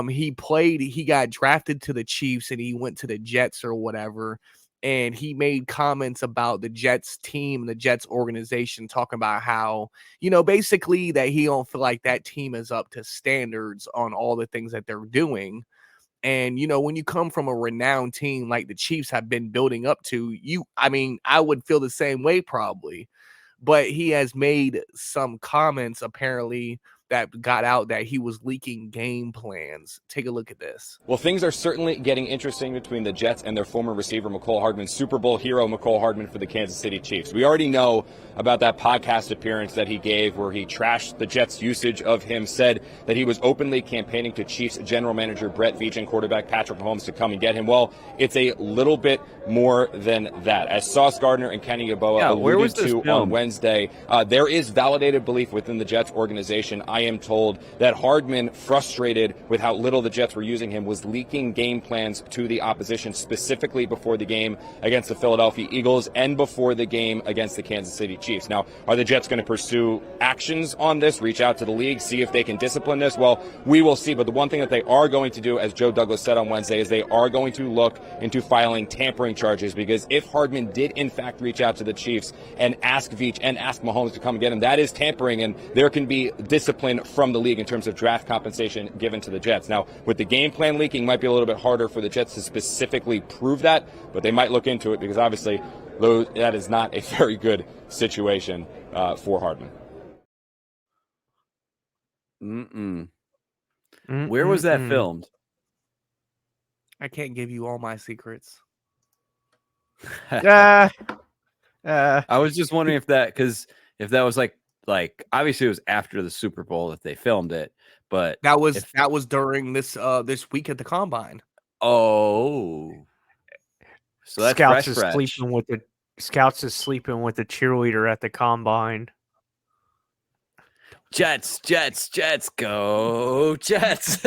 C: He got drafted to the Chiefs and he went to the Jets or whatever, and he made comments about the Jets team and the Jets organization, talking about how, basically that he don't feel like that team is up to standards on all the things that they're doing. And, when you come from a renowned team like the Chiefs have been building up to, I would feel the same way probably. But he has made some comments apparently that got out that he was leaking game plans. Take a look at this.
T: Well, things are certainly getting interesting between the Jets and their former receiver, McCole Hardman, Super Bowl hero McCole Hardman for the Kansas City Chiefs. We already know about that podcast appearance that he gave where he trashed the Jets' usage of him, said that he was openly campaigning to Chiefs general manager Brett Veach and quarterback Patrick Mahomes to come and get him. Well, it's a little bit more than that. As Sauce Gardner and Kenny Yeboah alluded to on Wednesday, there is validated belief within the Jets organization, I am told, that Hardman, frustrated with how little the Jets were using him, was leaking game plans to the opposition, specifically before the game against the Philadelphia Eagles and before the game against the Kansas City Chiefs. Now, are the Jets going to pursue actions on this, reach out to the league, see if they can discipline this? Well, we will see. But the one thing that they are going to do, as Joe Douglas said on Wednesday, is they are going to look into filing tampering charges, because if Hardman did in fact reach out to the Chiefs and ask Veach and ask Mahomes to come and get him, that is tampering, and there can be discipline from the league in terms of draft compensation given to the Jets. Now, with the game plan leaking, might be a little bit harder for the Jets to specifically prove that, but they might look into it, because obviously that is not a very good situation for Hardman.
B: Where was that filmed?
C: I can't give you all my secrets.
B: I was just wondering if that was like obviously it was after the Super Bowl that they filmed it, but
C: that was during this week at the Combine.
B: Oh, so that's
N: Scouts
B: fresh.
N: Scouts is sleeping with the cheerleader at the Combine.
B: Jets, Jets, Jets, go Jets.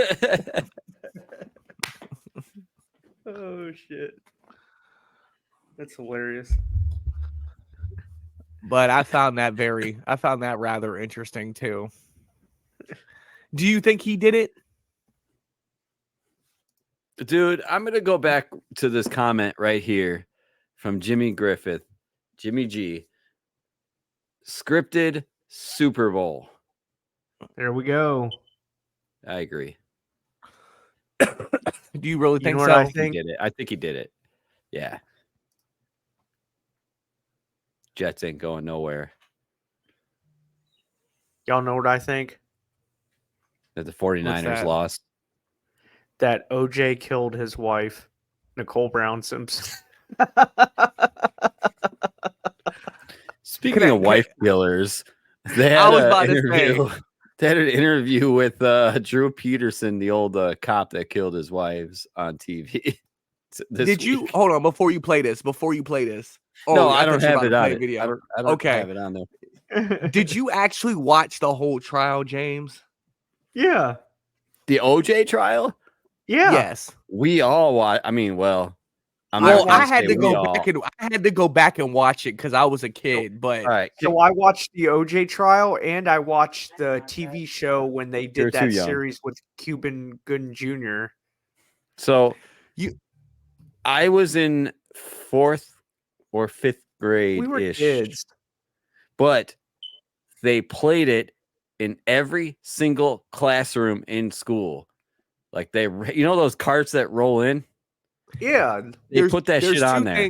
N: Oh shit. That's hilarious.
C: But I found that rather interesting too. Do you think he did it?
B: Dude, I'm going to go back to this comment right here from Jimmy Griffith. Jimmy G. Scripted Super Bowl.
N: There we go.
B: I agree.
C: Do you really think
N: know what
C: so?
N: I think?
B: He did it. I think he did it. Yeah. Jets ain't going nowhere.
N: Y'all know what I think?
B: That the 49ers lost.
N: That OJ killed his wife, Nicole Brown Simpson.
B: Speaking of wife killers, they had an interview with Drew Peterson, the old cop that killed his wives on TV.
C: Did you hold on before you play this? Oh,
B: no, I don't have it on it.
C: Video.
B: I don't have it on there.
C: Did you actually watch the whole trial, James?
N: Yeah.
B: The OJ trial?
N: Yeah.
C: Yes.
B: We all watch. I mean,
C: I had to go back and watch it because I was a kid. But
B: all right.
N: So I watched the OJ trial and I watched the TV show when they did that series with Cuban Gooding Jr.
B: So I was in 4th or 5th grade.
N: We were kids.
B: But they played it in every single classroom in school. Like those carts that roll in?
N: Yeah.
B: They put that shit on there.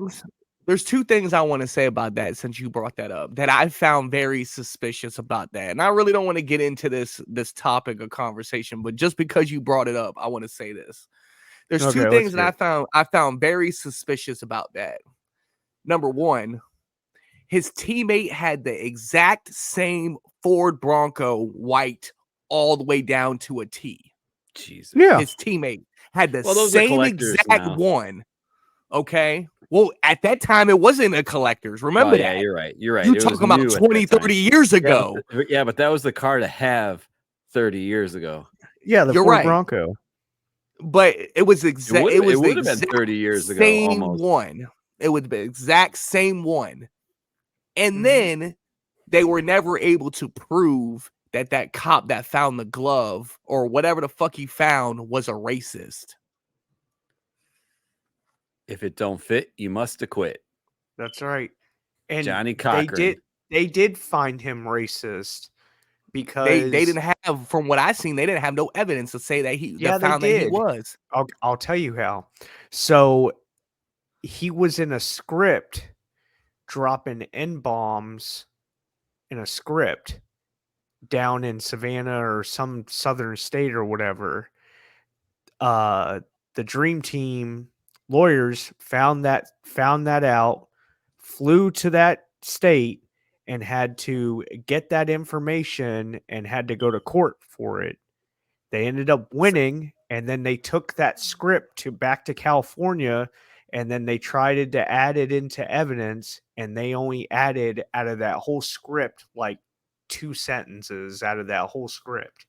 C: There's two things I want to say about that since you brought that up that I found very suspicious about that. And I really don't want to get into this topic of conversation, but just because you brought it up, I want to say this. There's two things that I found very suspicious about that. Number one, his teammate had the exact same Ford Bronco white all the way down to a T.
B: Jesus.
N: Yeah.
C: His teammate had the
B: those
C: same exact one. Okay. Well, at that time, it wasn't a collector's. Remember that.
B: Yeah, you're right. You're right.
C: You're talking about 20, 30 years ago.
B: Yeah, but that was the car to have 30 years ago.
N: Yeah, the Ford Bronco.
C: But it was exact. It
B: would have been 30 years ago.
C: Same
B: almost.
C: one. It would be exact same one. And then they were never able to prove that cop that found the glove or whatever the fuck he found was a racist.
B: If it don't fit, you must acquit.
N: That's right. And
B: Johnny Cochran.
N: They did find him racist because
C: they didn't have, from what I've seen, they didn't have no evidence to say that he that he was.
N: I'll tell you how. So he was in a script dropping N-bombs in a script down in Savannah or some southern state or whatever. The Dream Team lawyers found that out, flew to that state and had to get that information and had to go to court for it. They ended up winning, and then they took that script back to California, and then they tried to add it into evidence, and they only added out of that whole script like 2 sentences out of that whole script.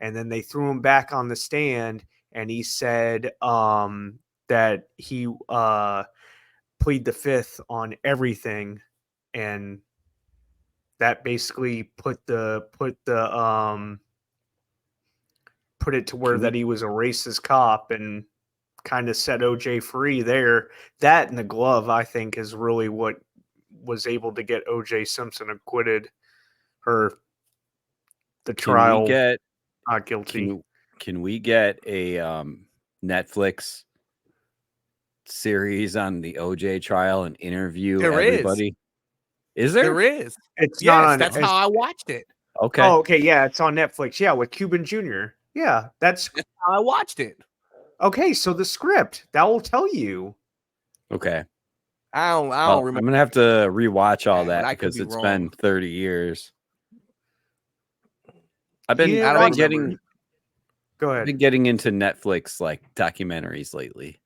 N: And then they threw him back on the stand, and he said that he plead the fifth on everything, and that basically put it to where that he was a racist cop and kind of set OJ free there. That and the glove, I think, is really what was able to get OJ Simpson acquitted, or the trial not guilty.
B: Can we get a Netflix series on the OJ trial and interview everybody? Is there?
C: There is.
N: It's
C: yes,
N: not on,
C: that's how I watched it.
B: Okay.
N: Oh, okay. Yeah, it's on Netflix. Yeah, with Cuban Jr. Yeah, that's
C: how I watched it.
N: Okay, so the script that will tell you.
B: Okay.
C: I don't remember.
B: I'm gonna have to rewatch all that because it's been 30 years. I've been getting.
N: Go ahead.
B: I've been getting into Netflix like documentaries lately.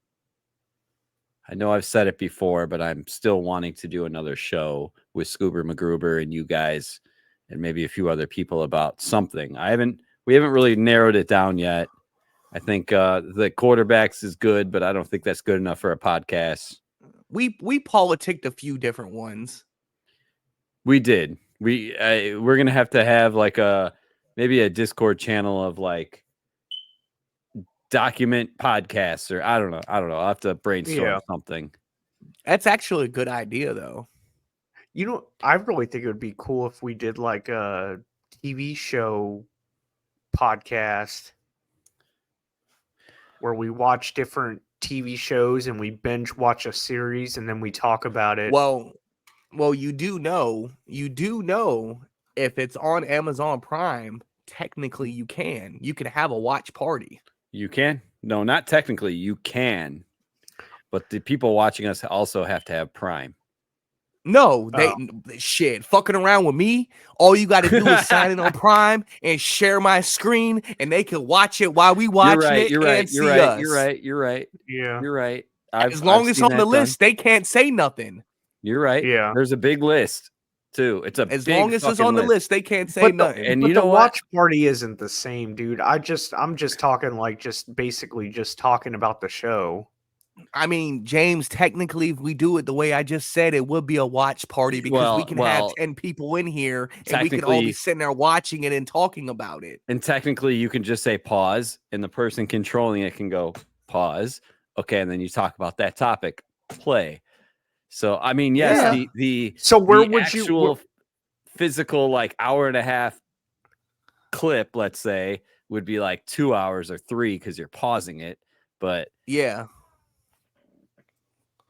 B: I know I've said it before, but I'm still wanting to do another show with Scoober McGruber and you guys and maybe a few other people about something. We haven't really narrowed it down yet. I think the quarterbacks is good, but I don't think that's good enough for a podcast.
C: We politicked a few different ones.
B: We did. We're gonna have to have like maybe a Discord channel of like document podcasts, or I don't know. I'll have to brainstorm something.
C: That's actually a good idea, though.
N: You know, I really think it would be cool if we did like a TV show podcast where we watch different TV shows and we binge watch a series and then we talk about it.
C: Well, you do know if it's on Amazon Prime, technically you can have a watch party.
B: You can? No, not technically. You can, but the people watching us also have to have Prime.
C: No, shit, fucking around with me. All you got to do is sign in on Prime and share my screen, and they can watch it while we watch it.
B: You're right.
N: Yeah.
B: You're right.
C: As long as it's on the list, they can't say nothing.
B: You're right.
N: Yeah.
B: There's a big list too. It's a
C: as
B: big
C: long as it's on the list, they can't say nothing.
B: And
N: but
B: you know
N: the
B: what?
N: watch party isn't the same, dude. I'm just talking like basically talking about the show.
C: I mean, James, technically, if we do it the way I just said, it would be a watch party because we can have 10 people in here and we can all be sitting there watching it and talking about it.
B: And technically, you can just say pause, and the person controlling it can go pause. Okay, and then you talk about that topic. Play. So, I mean, yes, the physical like hour and a half clip, let's say, would be like 2 hours or 3 because you're pausing it. But
C: yeah.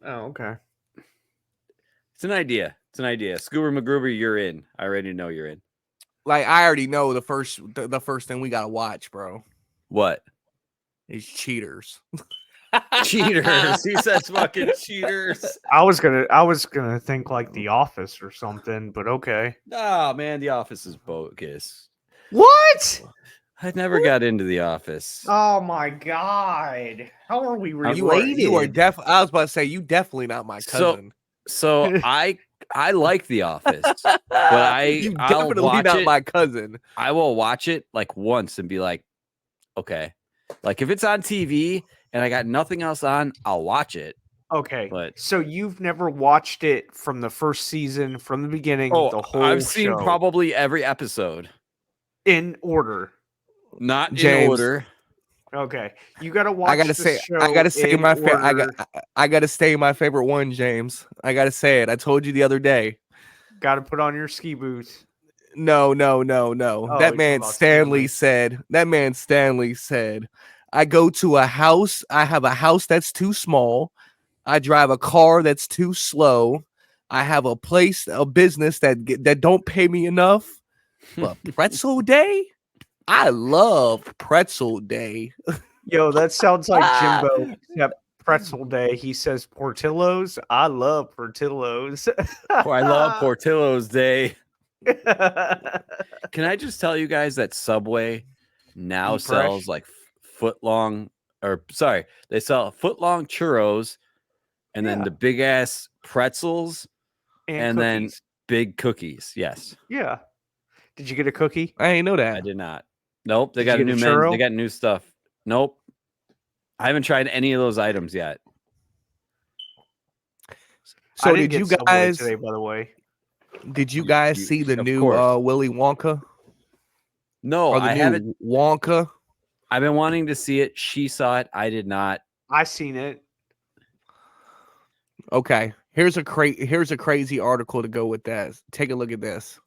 N: Oh, okay.
B: It's an idea. Scuba McGruber, you're in. I already know you're in.
C: Like, I already know the first thing we gotta watch, bro.
B: What?
C: Is Cheaters.
B: Cheaters. He says fucking Cheaters.
N: I was gonna think like The Office or something, but okay.
B: Oh man, The Office is bogus.
N: What?
B: I never got into The Office.
N: Oh my god! How are we
C: related? You are definitely. I was about to say you definitely not my cousin.
B: So I like The Office, but
C: you definitely not my cousin.
B: I will watch it like once and be like, okay, like if it's on TV and I got nothing else on, I'll watch it.
N: Okay,
B: but
N: so you've never watched it from the first season, from the beginning, the whole
B: I've seen
N: show.
B: probably every episode
N: in order.
B: Not
C: James.
B: in order.
N: Okay, you gotta watch.
C: I gotta say my favorite. I gotta say my favorite one, James. I gotta say it. I told you the other day.
N: Gotta put on your ski boots.
C: No.
N: Oh,
C: That man Stanley said. I go to a house. I have a house that's too small. I drive a car that's too slow. I have a business that don't pay me enough. But pretzel day. I love pretzel day.
N: Yo, that sounds like Jimbo, except pretzel day. He says Portillo's. I love Portillo's.
B: I love Portillo's day. Can I just tell you guys that Subway now sells like they sell foot-long churros and then the big ass pretzels and then big cookies. Yes.
N: Yeah. Did you get a cookie?
C: I didn't know that.
B: I did not. Nope. They got a new menu. They got new stuff. Nope. I haven't tried any of those items yet.
C: So did you guys
N: today, by the way?
C: Did you guys see the new Willy Wonka?
B: No, I haven't.
C: Wonka.
B: I've been wanting to see it. She saw it. I did not.
N: I seen it.
C: Okay. Here's a crazy article to go with that. Take a look at this.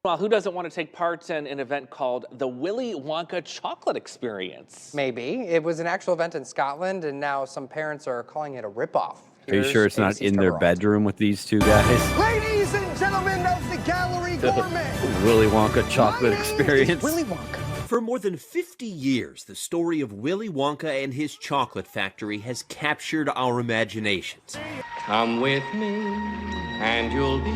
U: Well, who doesn't want to take part in an event called the Willy Wonka Chocolate Experience?
V: Maybe. It was an actual event in Scotland, and now some parents are calling it a ripoff.
B: Are you sure it's not in their bedroom with these two guys?
W: Ladies and gentlemen of the Gallery Gourmet.
B: Willy Wonka Chocolate Experience.
W: Willy Wonka.
X: For more than 50 years, the story of Willy Wonka and his chocolate factory has captured our imaginations.
Y: Come with me, and you'll be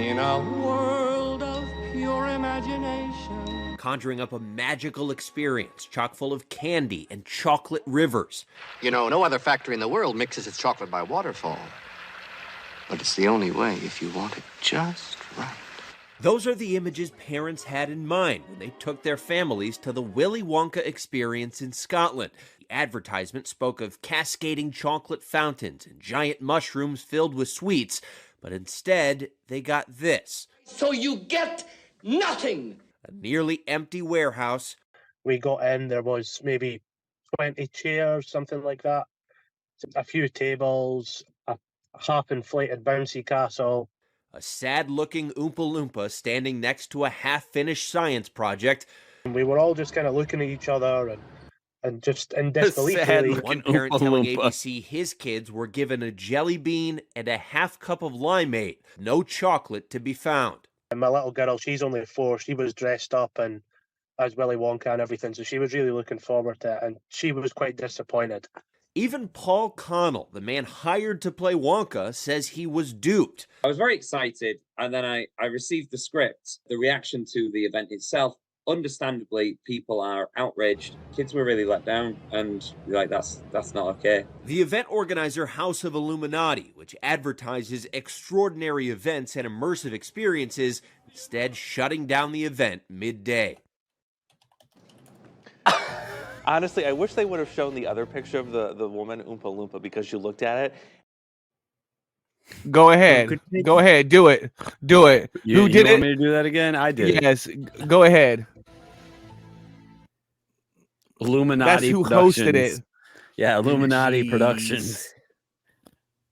Y: in a world of pure imagination.
X: Conjuring up a magical experience chock full of candy and chocolate rivers.
Z: You know, no other factory in the world mixes its chocolate by waterfall.
Y: But it's the only way if you want it just right.
X: Those are the images parents had in mind when they took their families to the Willy Wonka experience in Scotland. The advertisement spoke of cascading chocolate fountains and giant mushrooms filled with sweets, but instead they got this.
Y: So you get nothing!
X: A nearly empty warehouse.
A: We got in, there was maybe 20 chairs, something like that. A few tables, a half-inflated bouncy castle.
X: A sad-looking Oompa Loompa standing next to a half-finished science project.
A: We were all just kind of looking at each other and just in disbelief. Really.
X: One parent telling ABC his kids were given a jelly bean and a half cup of limeade. No chocolate to be found.
A: And my little girl, she's only 4. She was dressed up and as Willy Wonka and everything, so she was really looking forward to it, and she was quite disappointed.
X: Even Paul Connell, the man hired to play Wonka, says he was duped.
D: I was very excited, and then I received the script. The reaction to the event itself, understandably, people are outraged. Kids were really let down, and like that's not okay.
X: The event organizer House of Illuminati, which advertises extraordinary events and immersive experiences, instead shutting down the event midday.
U: Honestly, I wish they would have shown the other picture of the woman Oompa Loompa, because you looked at it.
C: Go ahead. Go ahead. Do it. Do it. Who did
B: you want
C: it?
B: me to do that again? I did.
C: Yes. Go ahead.
B: Illuminati
C: That's who
B: Productions.
C: hosted it.
B: Yeah, Illuminati Productions.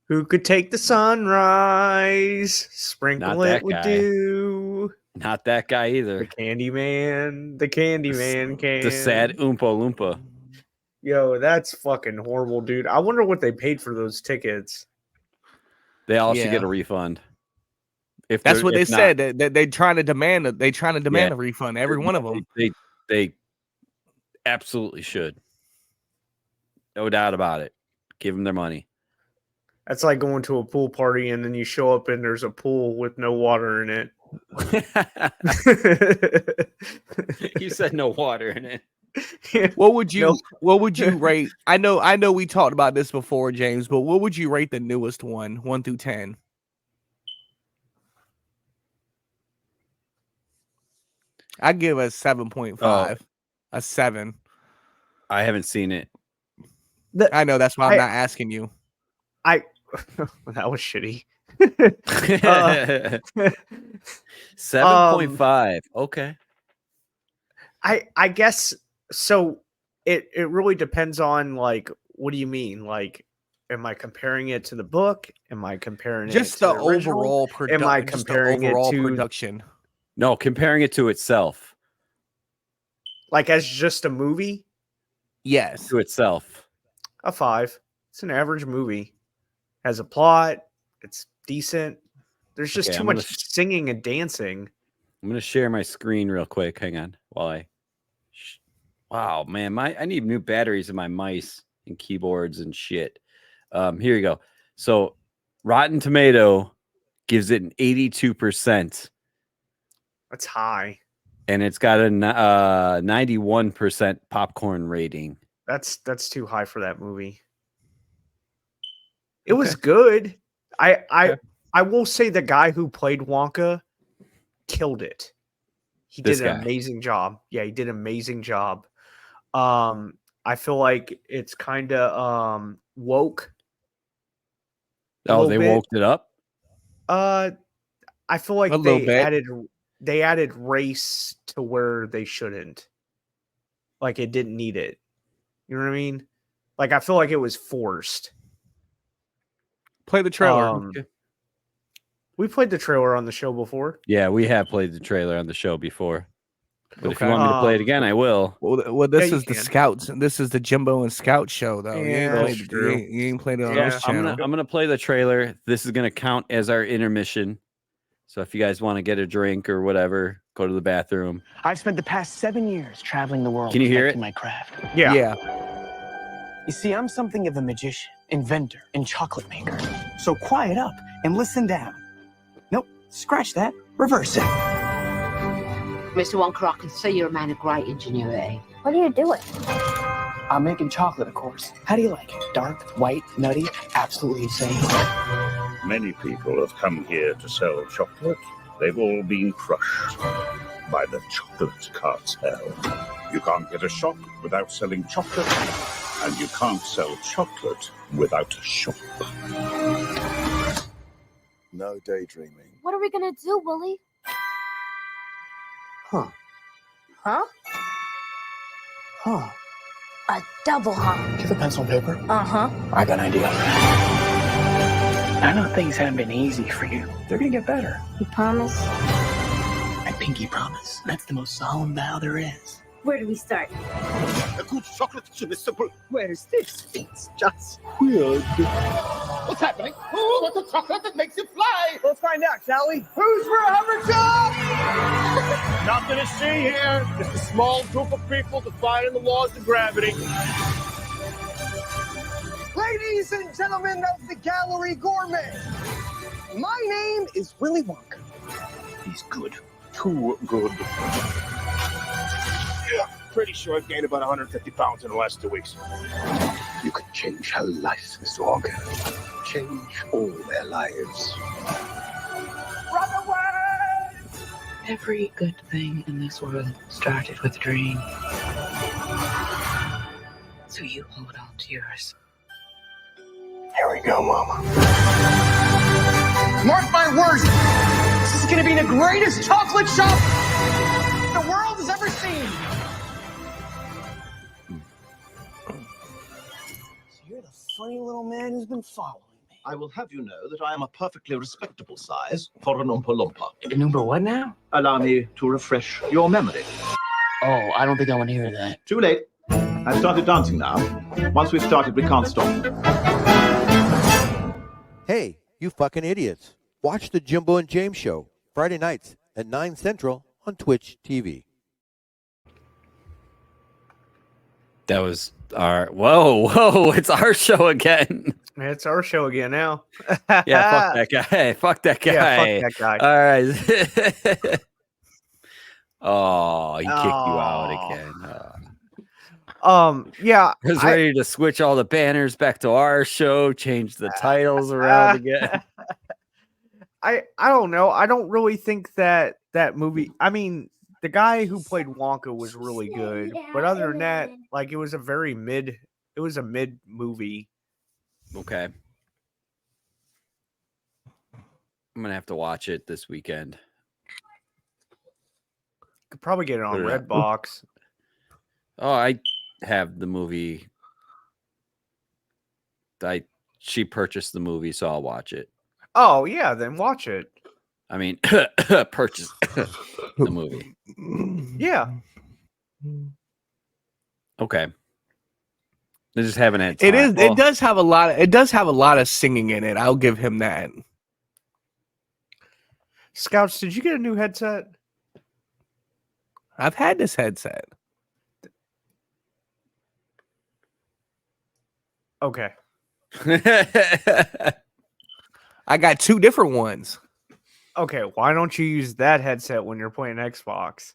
N: Who could take the sunrise? Sprinkle it with dew.
B: Not that guy either.
N: The Candyman. The Candyman can.
B: The sad Oompa Loompa.
N: Yo, that's fucking horrible, dude. I wonder what they paid for those tickets.
B: They all should get a refund. If
C: That's what they
B: not,
C: said. That they're trying to demand. They trying to demand a refund. Every one of them.
B: They absolutely should. No doubt about it. Give them their money.
N: That's like going to a pool party and then you show up and there's a pool with no water in it.
B: You said no water in it.
C: What would you rate? I know we talked about this before, James, but what would you rate the newest one, 1 through 10? I give a 7.5. A 7.
B: I haven't seen it.
C: I know, that's why I'm not asking you.
N: That was shitty.
B: 7.5. Okay.
N: I guess so. It really depends on, like, what do you mean? Like, am I comparing it to the book? Am I comparing
C: just
N: it to
C: the
N: original?
C: overall production?
N: Am I comparing it to
C: production?
B: No, comparing it to itself.
N: Like as just a movie?
C: Yes.
B: To itself.
N: A 5. It's an average movie. Has a plot. It's decent. There's just too much singing and dancing.
B: I'm gonna share my screen real quick. Hang on, while I. Wow, man, I need new batteries in my mice and keyboards and shit. Here you go. So, Rotten Tomato gives it an 82%.
N: That's high.
B: And it's got a 91% popcorn rating.
N: That's too high for that movie. It was good. I will say the guy who played Wonka killed it. He did an amazing job. Yeah, he did an amazing job. I feel like it's kind of woke.
B: Oh, they woke it up?
N: I feel like they added race to where they shouldn't. Like it didn't need it. You know what I mean? Like I feel like it was forced.
C: Play the trailer.
N: We played the trailer on the show before.
B: Yeah, we have played the trailer on the show before. But if you want me to play it again, I will.
C: Well, this is the Scouts. This is the Jimbo and Scout show, though.
N: Yeah,
C: you ain't played it on this channel.
B: I'm gonna play the trailer. This is gonna count as our intermission. So if you guys want to get a drink or whatever, go to the bathroom.
E: I've spent the past 7 years traveling the world.
B: Can you hear it?
E: My craft.
C: Yeah.
E: You see, I'm something of a magician, inventor, and chocolate maker. So quiet up and listen down. Nope, scratch that. Reverse it.
F: Mr. Wonka, I can see you're a man of great ingenuity. What are you doing?
E: I'm making chocolate, of course. How do you like it? Dark, white, nutty, absolutely insane.
G: Many people have come here to sell chocolate. They've all been crushed by the chocolate cartel. You can't get a shop without selling chocolate, and you can't sell chocolate without a shop.
H: No daydreaming.
I: What are we gonna do, Willie?
E: Huh.
I: Huh?
E: Huh.
I: A double huh?
E: Do you have a pencil and paper?
I: Uh-huh.
E: I got an idea. I know things haven't been easy for you. They're gonna get better.
I: You promise?
E: I pinky promise. That's the most solemn vow there is.
I: Where do we start?
H: A good chocolate chip is simple.
E: Where is this? It's just
H: Weird. What's happening? Oh, what's a chocolate that makes you fly?
W: Let's find out, shall we?
H: Who's for a job?
W: Nothing to see here. Just a small group of people defying the laws of gravity. Ladies and gentlemen of the Gallery Gourmet, my name is Willy Wonka.
H: He's good. Too good.
W: Yeah, pretty sure I've gained about 150 pounds in the last 2 weeks.
H: You could change her life, Mr. Wonka. Change all their lives.
W: Run away!
J: Every good thing in this world started with a dream. So you hold on to yours.
E: Here we go, Mama.
W: Mark my words, this is gonna be the greatest chocolate shop the world has ever seen.
E: So you're the funny little man who's been following me.
H: I will have you know that I am a perfectly respectable size for an Oompa Loompa.
E: Number what now?
H: Allow me to refresh your memory.
E: Oh, I don't think I want to hear that.
H: Too late. I've started dancing now. Once we've started, we can't stop.
K: Hey, you fucking idiots. Watch the Jimbo and James Show, Friday nights at 9 Central on Twitch TV.
B: That was our... Whoa, it's our show again.
N: It's our show again now.
B: Yeah, fuck that guy. Fuck that guy.
N: Yeah, fuck that guy.
B: All right. Oh, he kicked you out again.
N: Yeah.
B: I was ready to switch all the banners back to our show, change the titles around again.
N: I don't know. I don't really think that movie. I mean, the guy who played Wonka was really good, but other than that, like it was a mid movie.
B: Okay. I'm gonna have to watch it this weekend.
N: Could probably get it on Redbox.
B: Oh, I have the movie. She purchased the movie, so I'll watch it.
N: Oh yeah, then watch it.
B: I mean, purchase the movie.
N: Yeah.
B: Okay. I just haven't had
C: It
B: time.
C: is. It does have a lot. It does have a lot of singing in it. I'll give him that.
N: Scouts, did you get a new headset?
C: I've had this headset.
N: Okay.
C: I got 2 different ones.
N: Okay, why don't you use that headset when you're playing Xbox?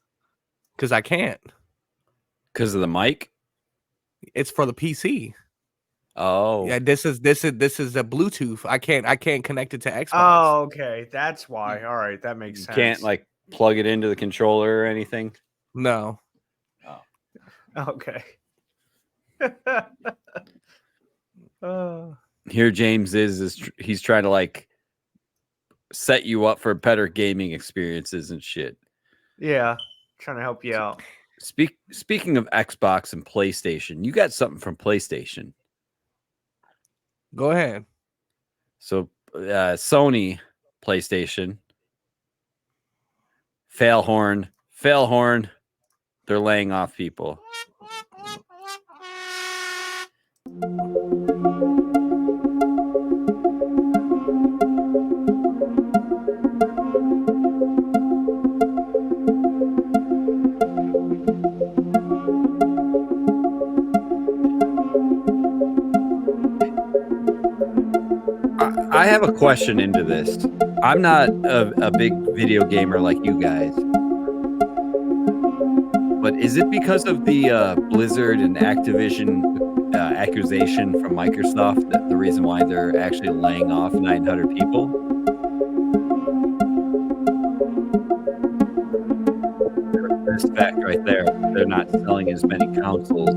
C: Because I can't.
B: Because of the mic?
C: It's for the PC.
B: Oh.
C: Yeah, this is a Bluetooth. I can't connect it to Xbox.
N: Oh, okay. That's why. All right, that makes sense.
B: You can't like plug it into the controller or anything?
C: No.
B: Oh.
N: Okay.
B: Here James is he's trying to like set you up for better gaming experiences and shit.
N: Yeah, trying to help you out.
B: Speaking of Xbox and PlayStation, you got something from PlayStation.
C: Go ahead.
B: So Sony PlayStation, Failhorn, they're laying off people. I have a question into this. I'm not a big video gamer like you guys. But is it because of the Blizzard and Activision accusation from Microsoft that the reason why they're actually laying off 900 people. This fact right there, they're not selling as many consoles.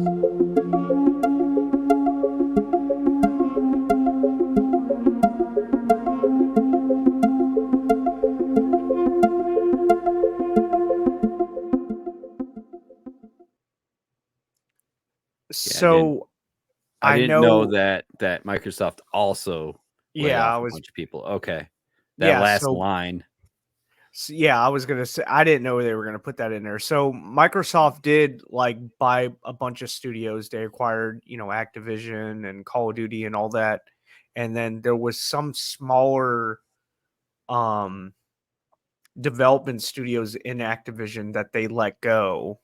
N: So
B: I didn't know
N: know
B: that Microsoft also laid
N: Yeah,
B: off
N: I
B: a
N: was
B: bunch of people. Okay. That
N: Yeah,
B: last
N: so
B: line.
N: yeah, I was gonna say I didn't know they were gonna put that in there. So Microsoft did like buy a bunch of studios. They acquired, Activision and Call of Duty and all that. And then there was some smaller um development studios in Activision that they let go.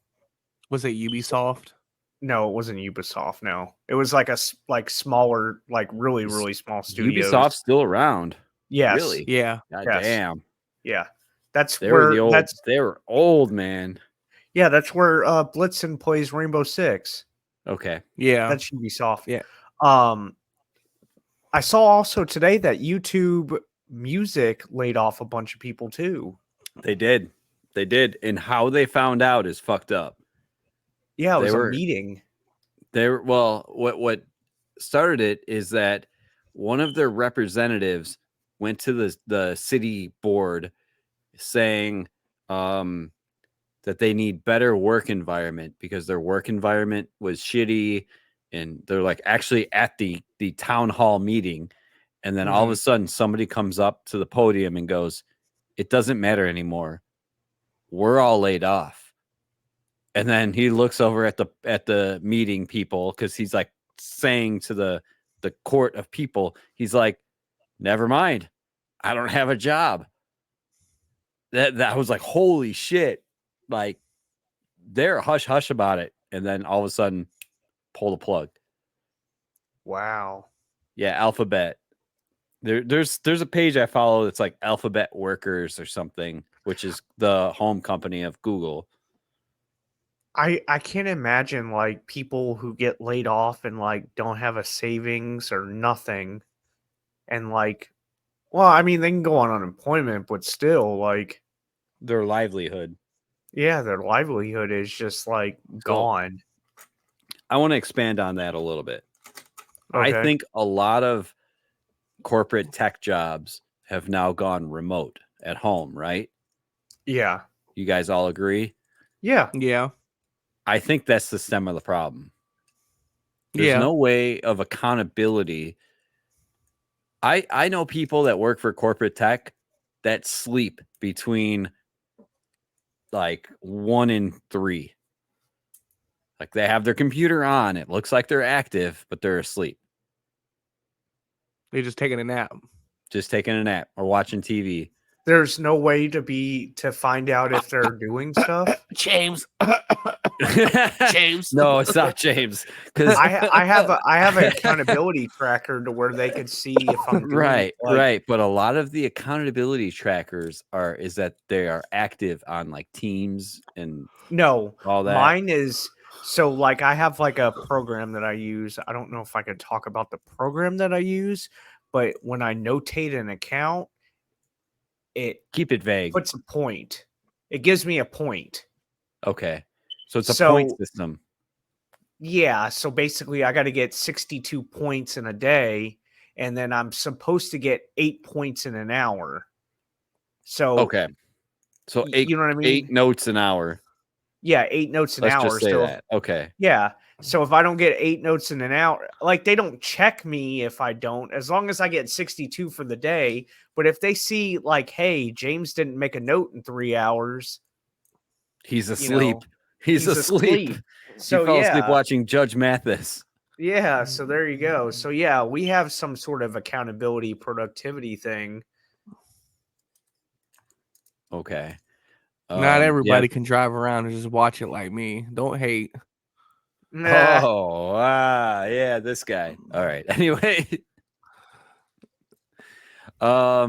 C: Was it Ubisoft?
N: No, it wasn't Ubisoft. No, it was like smaller, like really small studios.
B: Ubisoft's still around.
N: Yes.
B: Really?
C: Yeah.
B: God
N: Yes.
B: damn.
N: Yeah. That's
B: They were
N: where
B: they were old, man.
N: Yeah, that's where Blitzen plays Rainbow Six.
B: Okay.
C: Yeah.
N: That's Ubisoft.
C: Yeah.
N: I saw also today that YouTube Music laid off a bunch of people too.
B: They did. They did. And how they found out is fucked up.
N: Yeah, it
B: They
N: was a
B: were
N: meeting.
B: They were what started it is that one of their representatives went to the city board saying that they need better work environment because their work environment was shitty, and they're like actually at the town hall meeting, and then all of a sudden somebody comes up to the podium and goes, "It doesn't matter anymore. We're all laid off." And then he looks over at the meeting people because he's like saying to the court of people, he's like, "Never mind, I don't have a job." That was like, holy shit! Like they're hush hush about it, and then all of a sudden, pull the plug.
N: Wow.
B: Yeah, Alphabet. There's a page I follow that's like Alphabet Workers or something, which is the home company of Google.
N: I can't imagine like people who get laid off and like don't have a savings or nothing, and like, well, I mean they can go on unemployment, but still, like
B: their livelihood.
N: Yeah, their livelihood is just like gone.
B: I want to expand on that a little bit.
N: Okay.
B: I think a lot of corporate tech jobs have now gone remote at home, right?
N: Yeah.
B: You guys all agree?
N: Yeah.
C: Yeah.
B: I think that's the stem of the problem. There's no way of accountability. I know people that work for corporate tech that sleep between like 1 and 3. Like they have their computer on. It looks like they're active, but they're asleep.
C: They're just taking a nap.
B: Just taking a nap or watching TV.
N: There's no way to find out if they're doing stuff.
C: James. James.
B: No, it's not James. Because
N: I have an accountability tracker to where they could see if I'm doing
B: right.
N: like,
B: But a lot of the accountability trackers is that they are active on like Teams and
N: no,
B: all that.
N: mine is so like I have like a program that I use. I don't know if I could talk about the program that I use, but when I notate an account, it
B: keep it vague.
N: Puts a point. It gives me a point.
B: Okay. So it's a point system.
N: Yeah. So basically I got to get 62 points in a day, and then I'm supposed to get 8 points in an hour. So
B: okay. So 8,
N: you know what I mean?
B: 8 notes an hour.
N: Yeah, 8 notes an
B: Let's
N: hour.
B: Just say that. Okay.
N: Yeah. So if I don't get 8 notes in an hour, like they don't check me if I don't, as long as I get 62 for the day. But if they see like, hey, James didn't make a note in 3 hours,
B: he's asleep. He's asleep.
N: So
B: he fell asleep watching Judge Mathis.
N: Yeah. So there you go. So yeah, we have some sort of accountability, productivity thing.
B: Okay.
C: Not everybody can drive around and just watch it like me. Don't hate.
N: Nah.
B: Oh, yeah, this guy. All right. Anyway. All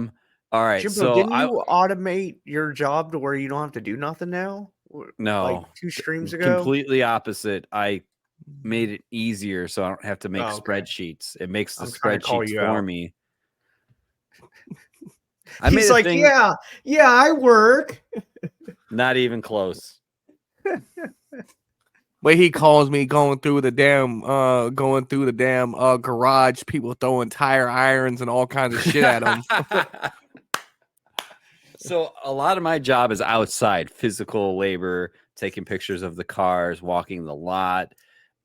B: right.
N: Jimbo,
B: so
N: didn't you automate your job to where you don't have to do nothing now?
B: No.
N: Like 2 streams ago?
B: Completely opposite. I made it easier so I don't have to make
N: Oh, okay.
B: spreadsheets. It makes the
N: I'm trying to call
B: spreadsheets
N: you
B: for
N: out.
B: me.
N: He's like, yeah, I work.
B: Not even close.
C: But he calls me going through the damn garage, people throwing tire irons and all kinds of shit at him.
B: So a lot of my job is outside, physical labor, taking pictures of the cars, walking the lot,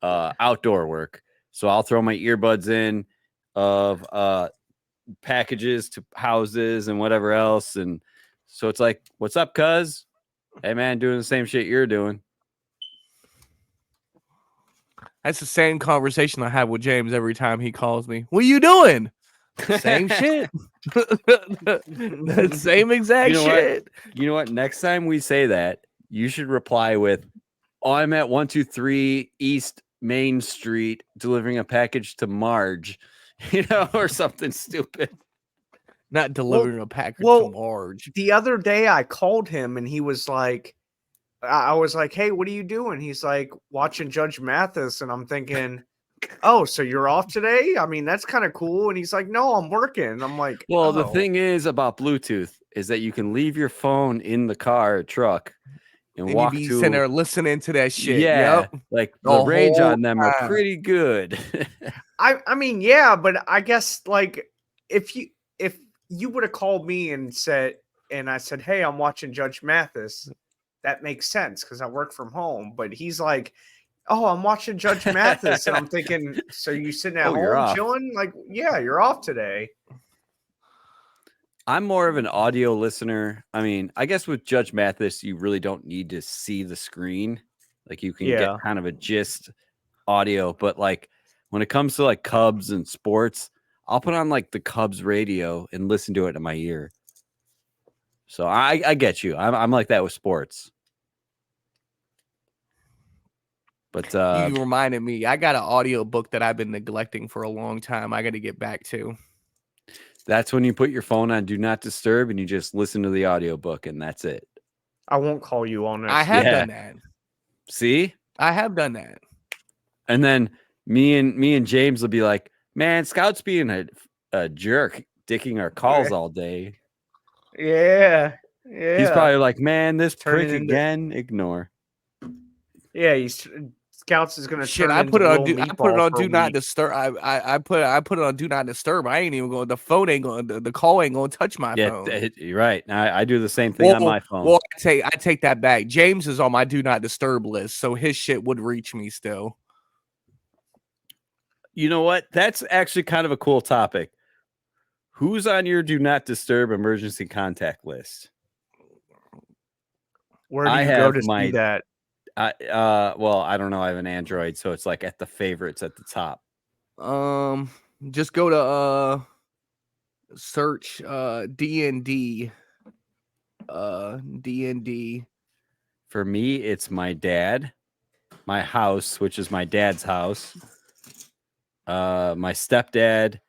B: outdoor work. So I'll throw my earbuds in of packages to houses and whatever else. And so it's like, what's up, cuz? Hey, man, doing the same shit you're doing.
C: That's the same conversation I have with James every time he calls me. What are you doing? Same shit. The same exact shit.
B: You know what? Next time we say that, you should reply with, "Oh, I'm at 123 East Main Street delivering a package to Marge," or something stupid.
C: Not delivering a package to Marge.
N: The other day I called him and he was like, I was like, hey, what are you doing? He's like, watching Judge Mathis. And I'm thinking, oh, so you're off today? I mean, that's kind of cool. And he's like, no, I'm working. And I'm like,
B: Well, the
N: "Oh."
B: thing is about Bluetooth is that you can leave your phone in the car or truck and
C: And
B: walk
C: you be
B: to
C: sitting there listening to that shit.
B: Yeah,
C: Yep.
B: like
C: The
B: the range
C: whole
B: on them are
C: time.
B: pretty good.
N: I mean, yeah, but I guess like if you would have called me and I said, hey, I'm watching Judge Mathis, that makes sense because I work from home. But he's like, oh, I'm watching Judge Mathis, and I'm thinking, so you sitting at
B: You're
N: home
B: off.
N: chilling? Like, yeah, you're off today.
B: I'm more of an audio listener. I mean, I guess with Judge Mathis, you really don't need to see the screen. Like you can
N: Yeah.
B: get kind of a gist audio, but like when it comes to like Cubs and sports, I'll put on like the Cubs radio and listen to it in my ear. So I get you. I'm like that with sports. But
C: You reminded me. I got an audio book that I've been neglecting for a long time. I got to get back to.
B: that's when you put your phone on Do Not Disturb and you just listen to the audiobook and that's it.
N: I won't call you on this.
C: I have done that.
B: See?
C: I have done that.
B: And then me and James will be like, man, Scout's being a jerk, dicking our calls all day.
N: Yeah. Yeah.
B: He's probably like, man, this
N: Turning
B: prick
N: into-
B: again. Ignore.
N: Yeah, Scouts is gonna
C: Shit,
N: turn
C: I put it
N: into
C: on.
N: Little
C: I put it
N: Meatball
C: on
N: for
C: Do
N: a
C: Not
N: week.
C: Disturb. I put it on Do Not Disturb. I ain't even going. The phone ain't going. The call ain't going to touch my phone.
B: You're right. I do the same thing on my phone.
C: Well, I take that back. James is on my Do Not Disturb list, so his shit would reach me still.
B: You know what? That's actually kind of a cool topic. Who's on your Do Not Disturb emergency contact list?
N: Where do you go to see that?
B: Well, I don't know. I have an Android, so it's like at the favorites at the top.
C: Just go to search D&D. D&D.
B: For me, it's my dad, my house, which is my dad's house, my stepdad,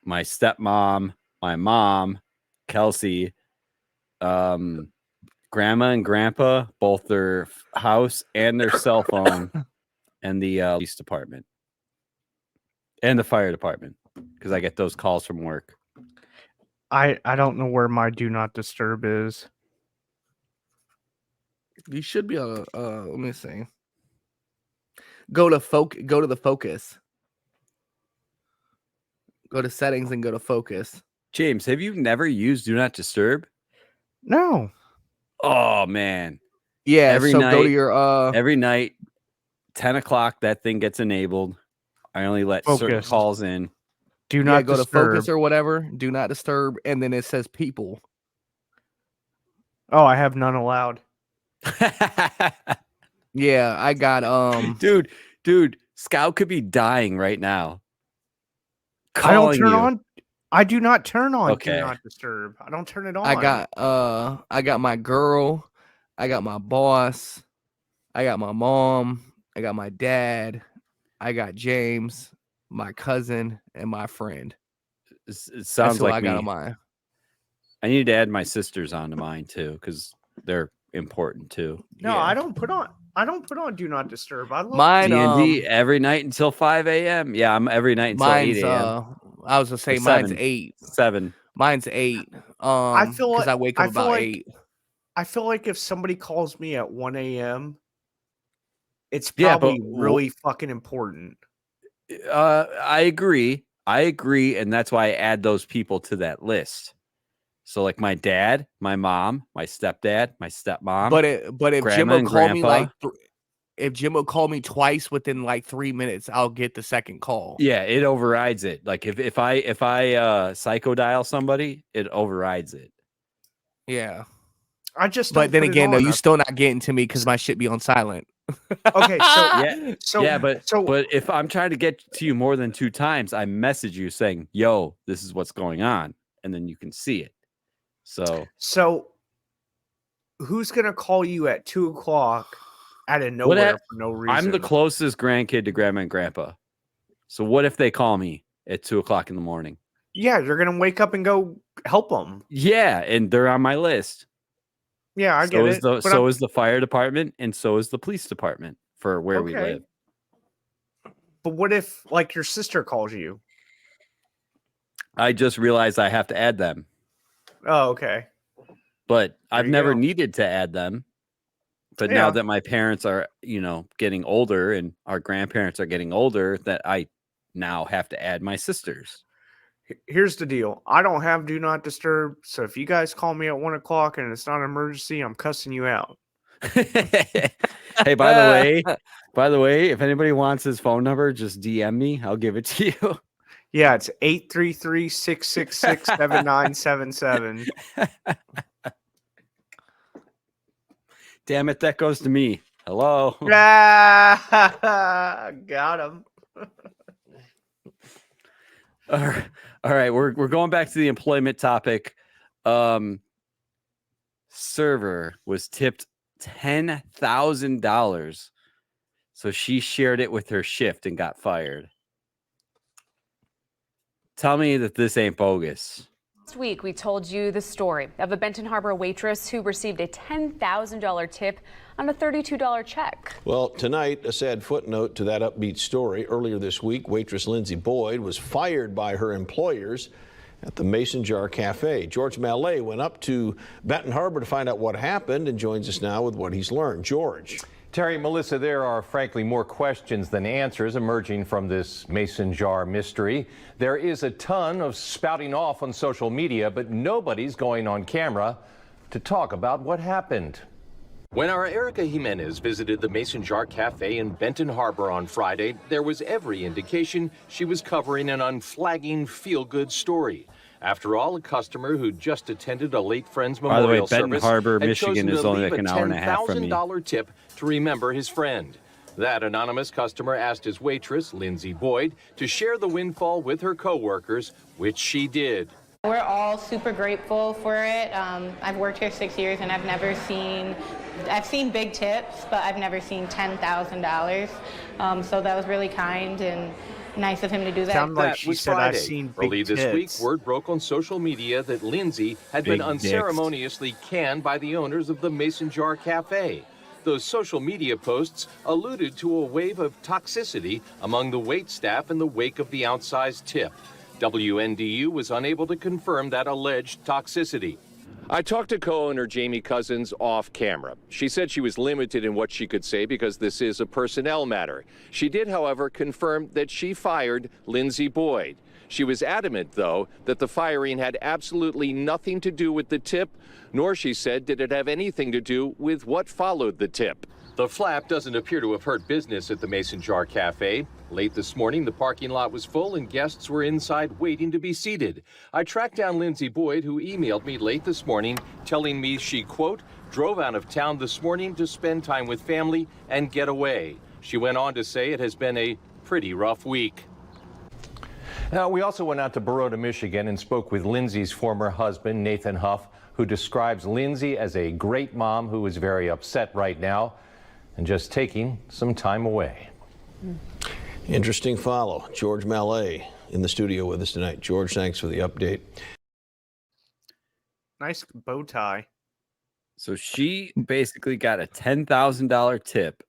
B: my stepmom, my mom, Kelsey, grandma and grandpa, both their house and their cell phone, and the police department and the fire department, because I get those calls from work.
N: I don't know where my Do Not Disturb is.
C: You should be on. Let me see. Go to the focus. Go to settings and go to focus.
B: James, have you never used Do Not Disturb?
N: No.
B: Oh man.
C: Yeah.
B: Every
C: so
B: night,
C: go to your
B: every night, 10 o'clock, that thing gets enabled. I only let certain
N: Focused.
B: calls in.
N: Do not
C: go
N: disturb.
C: to focus or whatever. Do not disturb, and then it says people.
N: Oh, I have none allowed.
C: Yeah, I got
B: dude, Scout could be dying right now.
N: I don't
B: Calling
N: turn
B: you.
N: on. I do not turn on
B: Okay.
N: Do Not Disturb. I don't turn it on.
C: I got my girl, I got my boss, I got my mom, I got my dad, I got James, my cousin, and my friend.
B: It
C: That's
B: sounds
C: who
B: like
C: I got
B: me.
C: on mine.
B: I need to add my sisters onto mine too, because they're important too.
N: No, I don't put on. I don't put on Do Not Disturb. I love
C: Mine,
B: D&D every night until 5 a.m. Yeah, I'm every night until 8
C: mine's
B: a.m.
C: I was gonna say
B: Or
C: mine's
B: 7.
C: 8.
B: 7.
C: Mine's 8.
N: I feel
C: because
N: like
C: I wake up about 8.
N: I feel like if somebody calls me at 1 a.m., it's
B: Yeah, but
N: probably really fucking important.
B: I agree. And that's why I add those people to that list. So like my dad, my mom, my stepdad, my stepmom.
C: But if
B: grandma
C: Jimbo
B: and
C: called me
B: grandpa.
C: if Jimbo called me twice within like 3 minutes, I'll get the second call.
B: Yeah, it overrides it. Like if I psycho dial somebody, it overrides it.
C: Yeah.
N: I just
C: But
N: don't
C: then
N: put it
C: again, though,
N: on.
C: you still not getting to me because my shit be on silent.
N: Okay, so
B: but if I'm trying to get to you more than 2 times, I message you saying, "Yo, this is what's going on," and then you can see it.
N: So who's gonna call you at 2 o'clock out of nowhere for no reason?
B: I'm the closest grandkid to grandma and grandpa. So what if they call me at 2 o'clock in the morning?
N: Yeah, you're gonna wake up and go help them.
B: Yeah, and they're on my list.
N: Yeah, I get it.
B: So is the fire department, and so is the police department for where we live.
N: But what if like your sister calls you?
B: I just realized I have to add them.
N: Oh, okay.
B: But I've
N: you
B: never
N: go.
B: needed to add them. But now that my parents are, getting older and our grandparents are getting older, that I now have to add my sisters.
N: Here's the deal. I don't have Do Not Disturb, so if you guys call me at 1 o'clock and it's not an emergency, I'm cussing you out.
B: Hey, by the way, if anybody wants his phone number, just DM me. I'll give it to you.
N: Yeah, it's 833-666-7977.
B: Damn it, that goes to me. Hello.
N: Got him.
B: All right, we're going back to the employment topic. Server was tipped $10,000, so she shared it with her shift and got fired. Tell me that this ain't bogus.
L: Last week, we told you the story of a Benton Harbor waitress who received a $10,000 tip on a $32 check.
M: Well, tonight, a sad footnote to that upbeat story. Earlier this week, waitress Lindsay Boyd was fired by her employers at the Mason Jar Cafe. George Mallet went up to Benton Harbor to find out what happened and joins us now with what he's learned. George.
O: Terry, Melissa, there are frankly more questions than answers emerging from this Mason Jar mystery. There is a ton of spouting off on social media, but nobody's going on camera to talk about what happened.
P: When our Erica Jimenez visited the Mason Jar Cafe in Benton Harbor on Friday, there was every indication she was covering an unflagging feel-good story. After all, a customer who just attended a late friend's memorial
B: Benton
P: service
B: Harbor,
P: had
B: Michigan
P: chosen
B: is
P: to
B: only
P: leave
B: like an hour and a half from me.
P: $10,000 tip to remember his friend. That anonymous customer asked his waitress, Lindsay Boyd, to share the windfall with her coworkers, which she did.
R: We're all super grateful for it. I've worked here 6 years and I've seen big tips, but I've never seen $10,000. So that was really kind and nice of him to do that.
N: Sound like
P: That
N: she
P: was
N: said,
P: Friday.
N: I've seen big
P: Early this week,
N: tits.
P: word broke on social media that Lindsay had been
B: Big dicks.
P: unceremoniously canned by the owners of the Mason Jar Cafe. Those social media posts alluded to a wave of toxicity among the wait staff in the wake of the outsized tip. WNDU was unable to confirm that alleged toxicity. I talked to co-owner Jamie Cousins off camera. She said she was limited in what she could say because this is a personnel matter. She did, however, confirm that she fired Lindsay Boyd. She was adamant, though, that the firing had absolutely nothing to do with the tip, nor, she said, did it have anything to do with what followed the tip. The flap doesn't appear to have hurt business at the Mason Jar Cafe. Late this morning, the parking lot was full and guests were inside waiting to be seated. I tracked down Lindsay Boyd, who emailed me late this morning, telling me she, quote, drove out of town this morning to spend time with family and get away. She went on to say it has been a pretty rough week.
O: Now, we also went out to Baroda, Michigan, and spoke with Lindsay's former husband, Nathan Huff, who describes Lindsay as a great mom who is very upset right now and just taking some time away.
M: Interesting follow. George Mallet in the studio with us tonight. George, thanks for the update.
N: Nice bow tie.
B: So she basically got a $10,000 tip,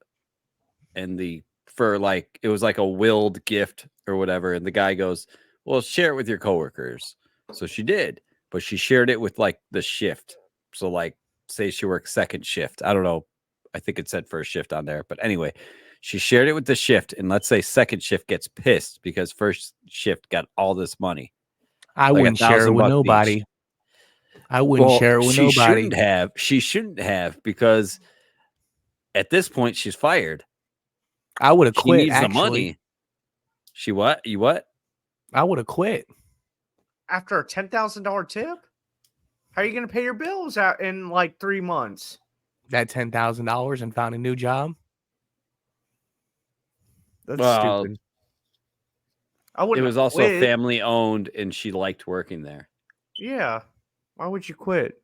B: and it was like a willed gift or whatever. And the guy goes, "Well, share it with your coworkers." So she did, but she shared it with like the shift. So like, say she works second shift. I don't know. I think it said first shift on there, but anyway, she shared it with the shift. And let's say second shift gets pissed because first shift got all this money.
C: I
B: Like
C: wouldn't share it with
B: $1,000
C: nobody.
B: each.
C: I wouldn't
B: Well,
C: share it with
B: she
C: nobody.
B: shouldn't have. She shouldn't have, because at this point she's fired.
C: I would have
B: She
C: quit.
B: needs the
C: Actually,
B: money. She what? You what?
C: I would have quit.
N: After a $10,000 tip? How are you going to pay your bills out in like 3 months?
C: That $10,000 and found a new job.
N: That's
B: Well,
N: stupid.
B: it was also family owned, and she liked working there.
N: Yeah. Why would you quit?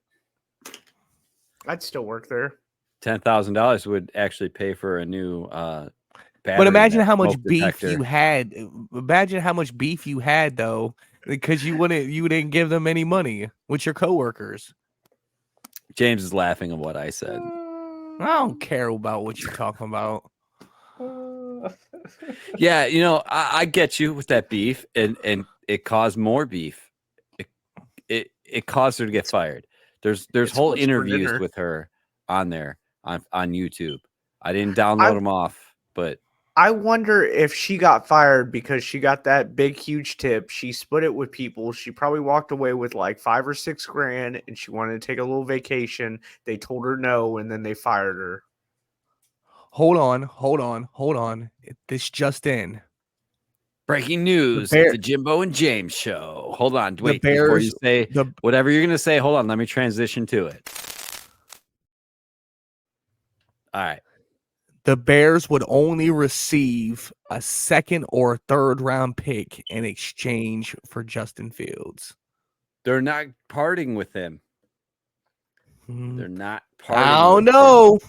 N: I'd still work there.
B: $10,000 would actually pay for a new
C: But
B: battery
C: imagine
B: net
C: how much
B: smoke
C: beef
B: detector.
C: you had. Imagine how much beef you had though, because you didn't give them any money with your coworkers.
B: James is laughing at what I said.
C: I don't care about what you're talking about.
B: Yeah, I get you with that beef, and it caused more beef. It caused her to get fired. There's whole
N: what's for
B: interviews
N: dinner.
B: with her on there on YouTube. I didn't download them off, but
N: I wonder if she got fired because she got that big, huge tip. She split it with people. She probably walked away with like $5 or $6 grand, and she wanted to take a little vacation. They told her no, and then they fired her.
C: Hold on. This just in.
B: breaking news at the Jimbo and James show. Hold on, wait, before you say whatever you're gonna say, hold on, let me transition to it. All right.
C: The Bears would only receive a second or third round pick in exchange for Justin Fields.
B: They're not parting with him. They're not parting.
C: I don't
B: with
C: know.
B: him.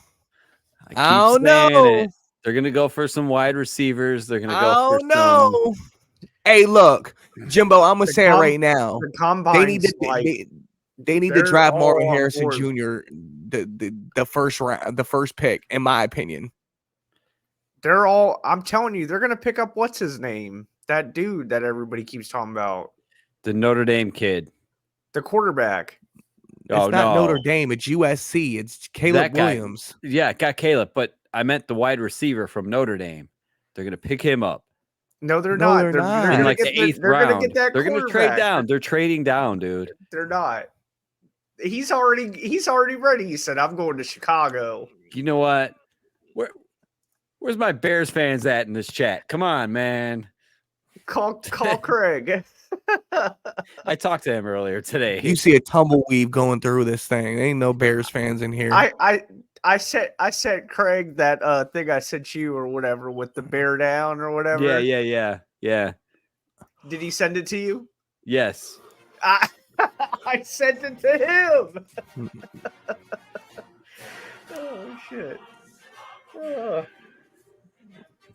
B: I keep saying it. They're gonna go for some wide receivers. They're gonna go for some.
C: No. Hey, look, Jimbo. I'm gonna say it right now. They need to. They need to
N: they're
C: draft
N: all
C: Marvin
N: on
C: Harrison
N: board.
C: Jr. the first round, the first pick, in my opinion.
N: They're all. I'm telling you, they're gonna pick up what's his name, that dude that everybody keeps talking about,
B: The Notre Dame kid.
N: the quarterback.
B: Oh,
C: It's not
B: no.
C: Notre Dame. It's USC. It's Caleb
B: That guy.
C: Williams.
B: Yeah, got Caleb, but I meant the wide receiver from Notre Dame. They're gonna pick him up.
N: No, they're
C: No,
N: not.
C: they're not.
B: In
N: gonna
B: like
N: get
B: the 8th
N: they're
B: round.
N: gonna get that
B: They're gonna trade
N: quarterback.
B: down. They're trading down, dude.
N: They're not. He's already ready. He said, "I'm going to Chicago."
B: You know what? Where's my Bears fans at in this chat? Come on, man.
N: Call Craig.
B: I talked to him earlier today.
C: You see a tumbleweave going through this thing. Ain't no Bears fans in here.
N: I sent Craig that thing I sent you or whatever with the bear down or whatever.
B: Yeah.
N: Did he send it to you?
B: Yes.
N: I sent it to him. Oh shit.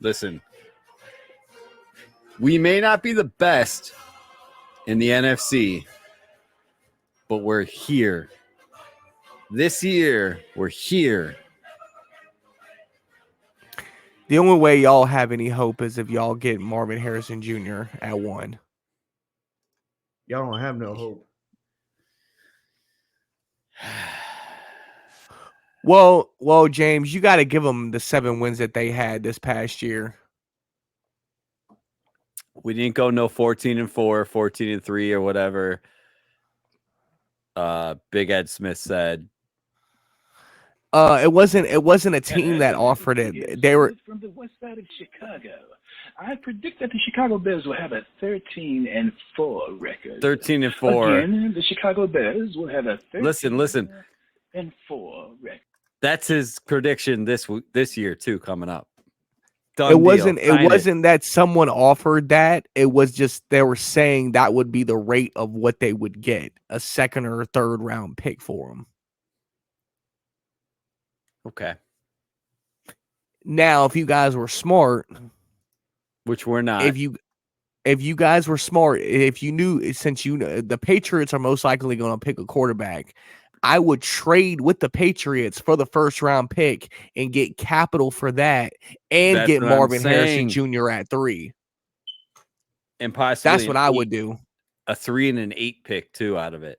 B: Listen, we may not be the best in the NFC, but we're here. This year, we're here.
C: The only way y'all have any hope is if y'all get Marvin Harrison Jr. at 1.
N: Y'all don't have no hope.
C: Well, James, you got to give them the 7 wins that they had this past year.
B: We didn't go no 14-4, 14-3, or whatever. Big Ed Smith said.
C: It wasn't a team that offered it. They were
Q: from the west side of Chicago. I predict that the Chicago Bears will have a 13-4 record.
B: 13-4.
Q: Again, the Chicago Bears will have a 13-4
B: Listen.
Q: record.
B: That's his prediction this year too, coming up.
C: It wasn't that someone offered that. It was just they were saying that would be the rate of what they would get, a second or third round pick for them.
B: Okay.
C: Now, if you guys were smart,
B: which we're not,
C: if you guys were smart, if you knew, since you know the Patriots are most likely going to pick a quarterback, I would trade with the Patriots for the first round pick and get capital for that and
B: That's
C: get
B: what I'm
C: Marvin Harrison
B: saying.
C: Jr. at 3.
B: And possibly
C: That's what I would do.
B: A 3 and an 8 pick too out of it.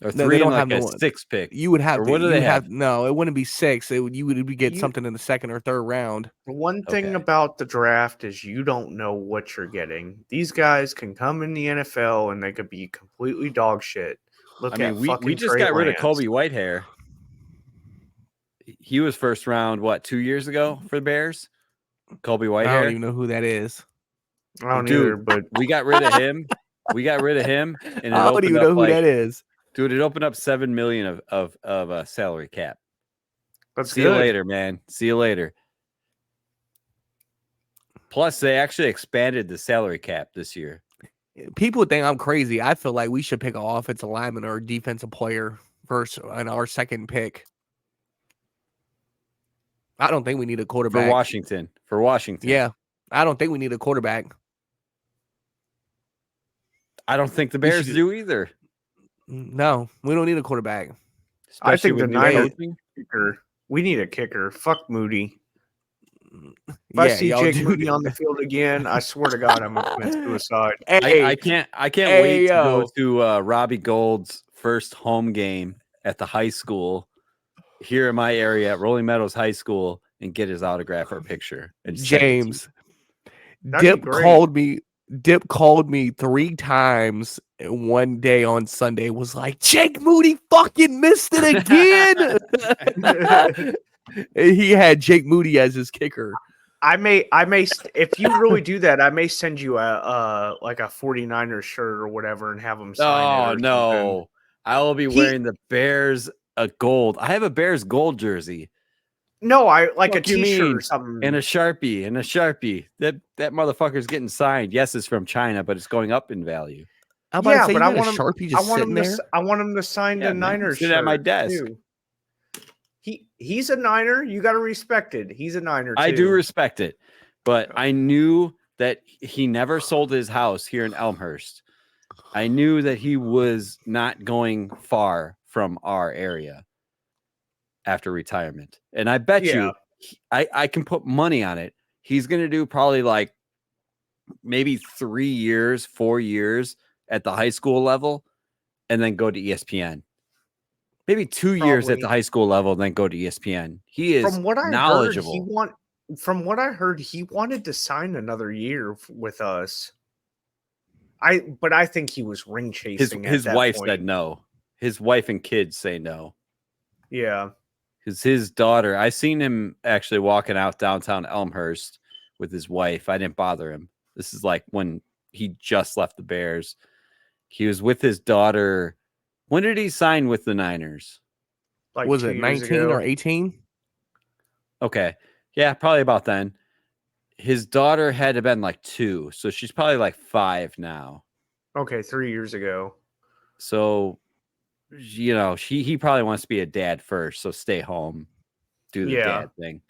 B: Or
C: No,
B: 3
C: they
B: and
C: don't
B: like
C: have
B: a
C: no
B: 6 pick.
C: You would have
B: or
C: to.
B: what do
C: You
B: they
C: would
B: have?
C: no. It wouldn't be 6. You would get something in the second or third round.
N: One thing
B: Okay.
N: about the draft is you don't know what you're getting. These guys can come in the NFL and they could be completely dog shit. Look
B: I mean,
N: at
B: we
N: fucking
B: just
N: Trey
B: got rid of
N: Lance.
B: Kobe Whitehair. He was first round, what, 2 years ago for the Bears? Kobe Whitehair.
C: I don't even know who that is.
N: I don't
B: Dude,
N: either, but
B: we got rid of him. We got rid of him, and it
C: I don't
B: opened
C: even
B: up
C: know who
B: like,
C: that is.
B: dude, it opened up $7 million of a salary cap.
N: That's
B: See
N: good.
B: you later, man. See you later. Plus, they actually expanded the salary cap this year.
C: People think I'm crazy. I feel like we should pick an offensive lineman or a defensive player first in our second pick. I don't think we need a quarterback.
B: For Washington.
C: Yeah. I don't think we need a quarterback.
B: I don't think the Bears do either.
C: No, we don't need a quarterback.
N: I
B: Especially
N: think the
B: with new
N: Niners
B: coaching.
N: kicker. We need a kicker. Fuck Moody. If I see
C: y'all
N: Jake
C: do.
N: Moody on the field again, I swear to God, I'm gonna commit suicide.
B: I can't wait to go to Robbie Gold's first home game at the high school here in my area at Rolling Meadows High School and get his autograph or picture. And send it to
C: James,
N: That'd be great.
C: Dip called me 3 times one day on Sunday. Was like, Jake Moody fucking missed it again. He had Jake Moody as his kicker.
N: I may, if you really do that, I may send you a like a 49ers shirt or whatever and have them sign it. Or
B: no.
N: something.
B: I will be wearing the Bears gold. I have a Bears gold jersey.
N: No, I like
B: What
N: a
B: do you
N: T-shirt
B: mean?
N: or something.
B: And a Sharpie. That motherfucker's getting signed. Yes, it's from China, but it's going up in value.
C: I'm about to say,
N: but
C: you
N: I
C: got a
N: want him.
C: Sharpie
N: I
C: just
N: want
C: sitting
N: him
C: there.
N: to. I want him to sign the Niners
B: sit
N: shirt
B: at my desk.
N: too. He's a Niner. You got to respect it. He's a Niner too.
B: I do respect it, but I knew that he never sold his house here in Elmhurst. I knew that he was not going far from our area after retirement. And I bet you, I can put money on it. He's going to do probably like maybe 3 years, 4 years at the high school level and then go to ESPN. Maybe 2 years at the high school level and then go to ESPN. He is
N: From what I
B: knowledgeable.
N: heard, from what I heard, he wanted to sign another year with us. But I think he was ring chasing.
B: His
N: at that
B: wife
N: point.
B: said no. His wife and kids say no.
N: Yeah.
B: Because his daughter, I seen him actually walking out downtown Elmhurst with his wife. I didn't bother him. This is like when he just left the Bears. He was with his daughter. When did he sign with the Niners?
N: Like
C: was
N: 2
C: it
N: years
C: 19
N: ago.
C: or 18?
B: Okay. Yeah, probably about then. His daughter had to have been like 2. So she's probably like 5 now.
N: Okay, 3 years ago.
B: So, you know, he probably wants to be a dad first. So stay home, do the dad thing.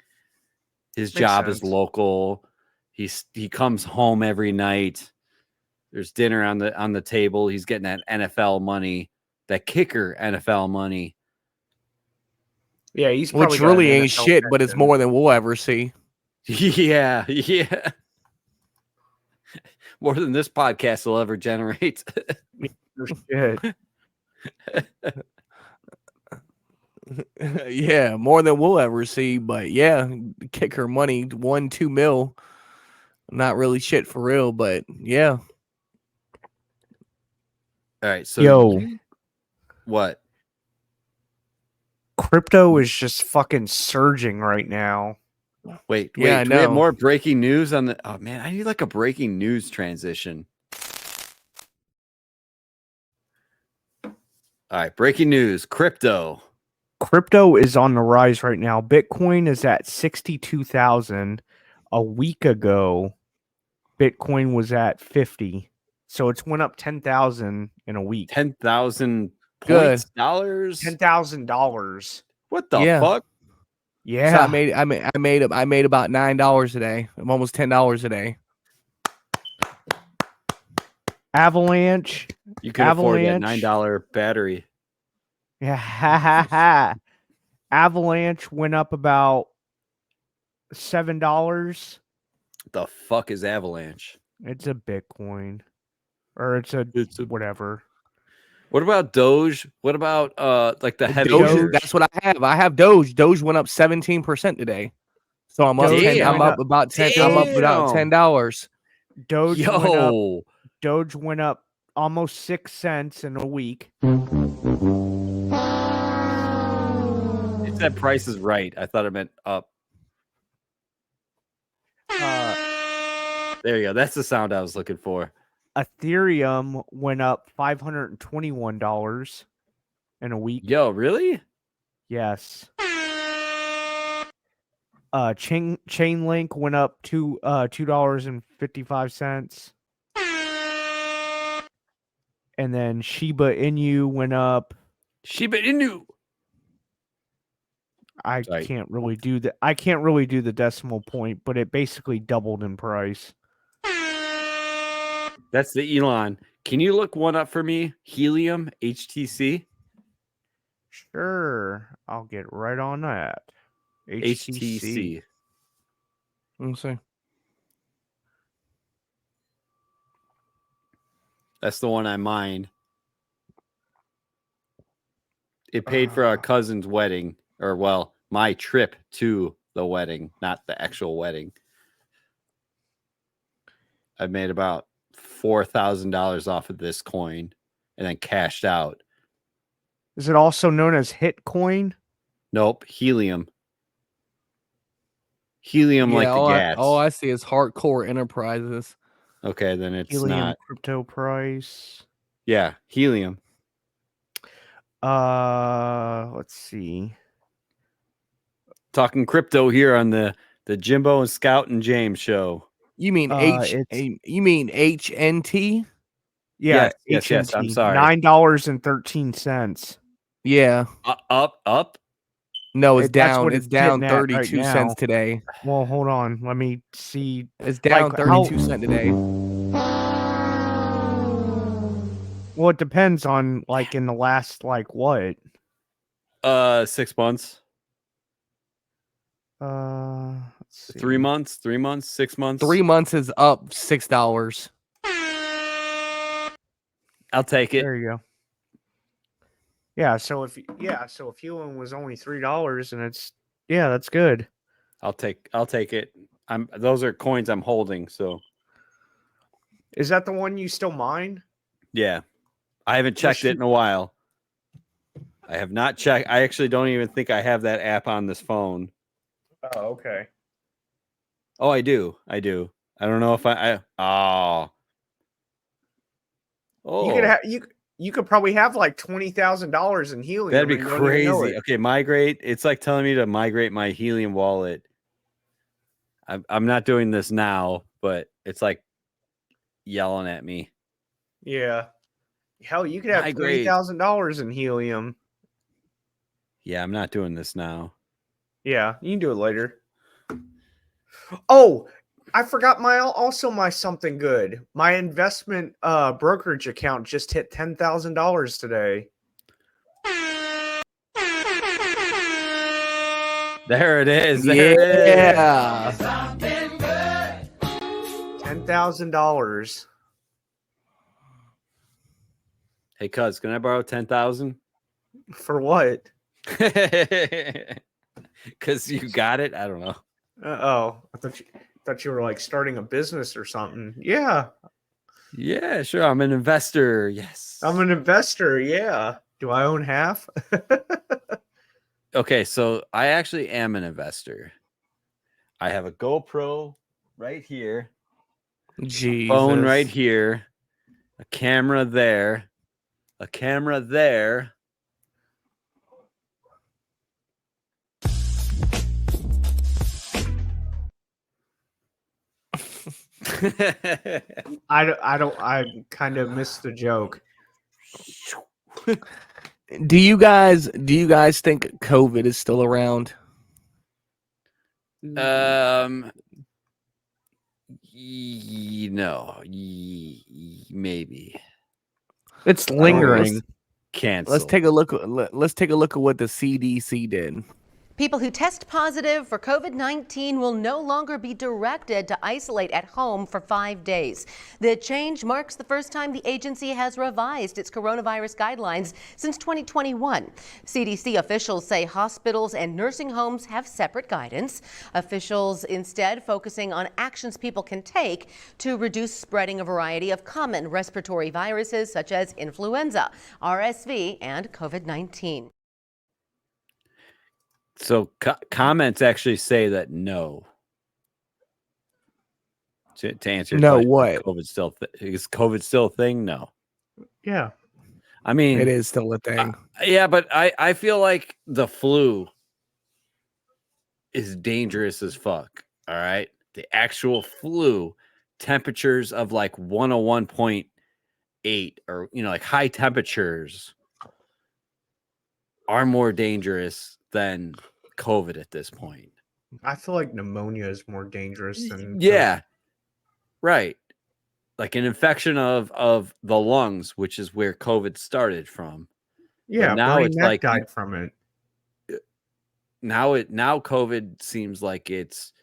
B: His job is local. He comes home every night. There's dinner on the table. He's getting that NFL money, that kicker NFL money.
N: Yeah, he's
C: Which really ain't shit, but it's more than we'll ever see.
B: Yeah. More than this podcast will ever generate.
N: Shit.
C: Yeah, more than we'll ever see. But yeah, kicker money, 1-2 mil. Not really shit for real, but yeah.
B: All right, so what?
N: Crypto is just fucking surging right now.
B: Wait,
C: Yeah, I
B: do we have
C: know.
B: more breaking news on the? Oh man, I need like a breaking news transition. All right, breaking news: crypto.
N: Crypto is on the rise right now. Bitcoin is at 62,000. A week ago, Bitcoin was at 50. So it's went up 10,000 in a week.
B: 10,000
C: Good.
B: points, dollars.
N: $10,000.
B: What the fuck?
N: Yeah.
C: So I made about $9 a day. I'm almost $10 a day.
N: Avalanche.
B: You can afford that $9 battery.
N: Yeah. Avalanche went up about $7.
B: The fuck is Avalanche?
N: It's a Bitcoin. Or it's a whatever.
B: What about Doge? What about like the heavy
C: Doge,
B: hitters?
C: that's what I have. I have Doge. Doge went up 17% today. So I'm up
N: Doge
C: 10. I'm
N: went
C: up
N: up-
C: about 10. I'm up about $10.
N: Doge
B: Yo.
N: went up. Doge went up almost 6 cents in a week.
B: It said Price is Right. I thought it meant up. There you go. That's the sound I was looking for.
N: Ethereum went up $521 in a week.
B: Yo, really?
N: Yes. Chainlink went up to $2.55. And then Shiba Inu went up.
B: Shiba Inu.
N: I can't really do the decimal point, but it basically doubled in price.
B: That's the Elon. Can you look one up for me? Helium, HTC?
N: Sure. I'll get right on that. HTC.
C: Let me see.
B: That's the one I mined. It paid for our cousin's wedding, or well, my trip to the wedding, not the actual wedding. I made about $4,000 off of this coin and then cashed out.
N: Is it also known as Hitcoin?
B: Nope, Helium. Helium like the gas.
C: All I see is Hardcore Enterprises.
B: Okay, then it's
N: Helium
B: not.
N: crypto price.
B: Yeah, Helium.
N: Let's see.
B: Talking crypto here on the Jimbo and Scout and James show.
C: You mean you mean HNT?
N: Yeah,
B: yes. I'm
N: HNT,
B: sorry.
N: $9.13.
C: Yeah.
B: Up?
C: No, it's
N: That's
C: down.
N: what
C: It's down
N: sitting at
C: 32
N: right now.
C: cents today.
N: Well, hold on. Let me see.
C: It's down
N: Like,
C: 32 cents today.
N: Well, it depends on like in the last like what?
B: 6 months.
N: Let's see.
B: 3 months, 6 months.
C: 3 months is up $6.
B: I'll take it.
N: There you go. Yeah, so if Helium was only $3 and that's good.
B: I'll take it. Those are coins I'm holding, so
N: Is that the one you still mine?
B: yeah. I haven't checked it in a while. I have not checked. I actually don't even think I have that app on this phone.
N: Oh, okay.
B: Oh, I do. I don't know if
N: You could probably have like $20,000 in Helium.
B: that'd be
N: and you don't even know
B: crazy.
N: it.
B: Okay, migrate. It's like telling me to migrate my Helium wallet. I'm not doing this now, but it's like yelling at me.
N: Yeah. Hell, you could have
B: Migrate.
N: $20,000 in Helium.
B: Yeah, I'm not doing this now.
N: Yeah, you can do it later. Oh, I forgot my something good. My investment brokerage account just hit $10,000 today.
B: There it is.
C: Yeah.
N: $10,000.
B: Hey, cuz, can I borrow 10,000?
N: For what?
B: Because you got it. I don't know.
N: I thought you were like starting a business or something. Yeah.
B: Yeah, sure. I'm an investor. Yes.
N: I'm an investor. Yeah. Do I own half?
B: Okay, so I actually am an investor. I have a GoPro right here,
C: Jesus.
B: phone right here, a camera there, a camera there.
N: I kind of missed the joke.
C: Do you guys think COVID is still around?
B: No, maybe.
N: It's lingering.
B: Cancel.
C: Let's take a look. Let's take a look at what the CDC did.
A: People who test positive for COVID-19 will no longer be directed to isolate at home for 5 days. The change marks the first time the agency has revised its coronavirus guidelines since 2021. CDC officials say hospitals and nursing homes have separate guidance. Officials instead focusing on actions people can take to reduce spreading a variety of common respiratory viruses such as influenza, RSV, and COVID-19.
B: So comments actually say that no. To answer your
C: No,
B: question,
C: what?
B: Is COVID still a thing? No.
N: Yeah.
B: I mean,
C: It is still a thing.
B: Yeah, but I feel like the flu is dangerous as fuck. All right. The actual flu, temperatures of like 101.8 or, like high temperatures are more dangerous than COVID at this point.
N: I feel like pneumonia is more dangerous than
B: Yeah. Right. Like an infection of the lungs, which is where COVID started from.
N: Yeah,
B: but now
N: Bernie
B: it's
N: Mac
B: like
N: died from it.
B: Now COVID seems like it's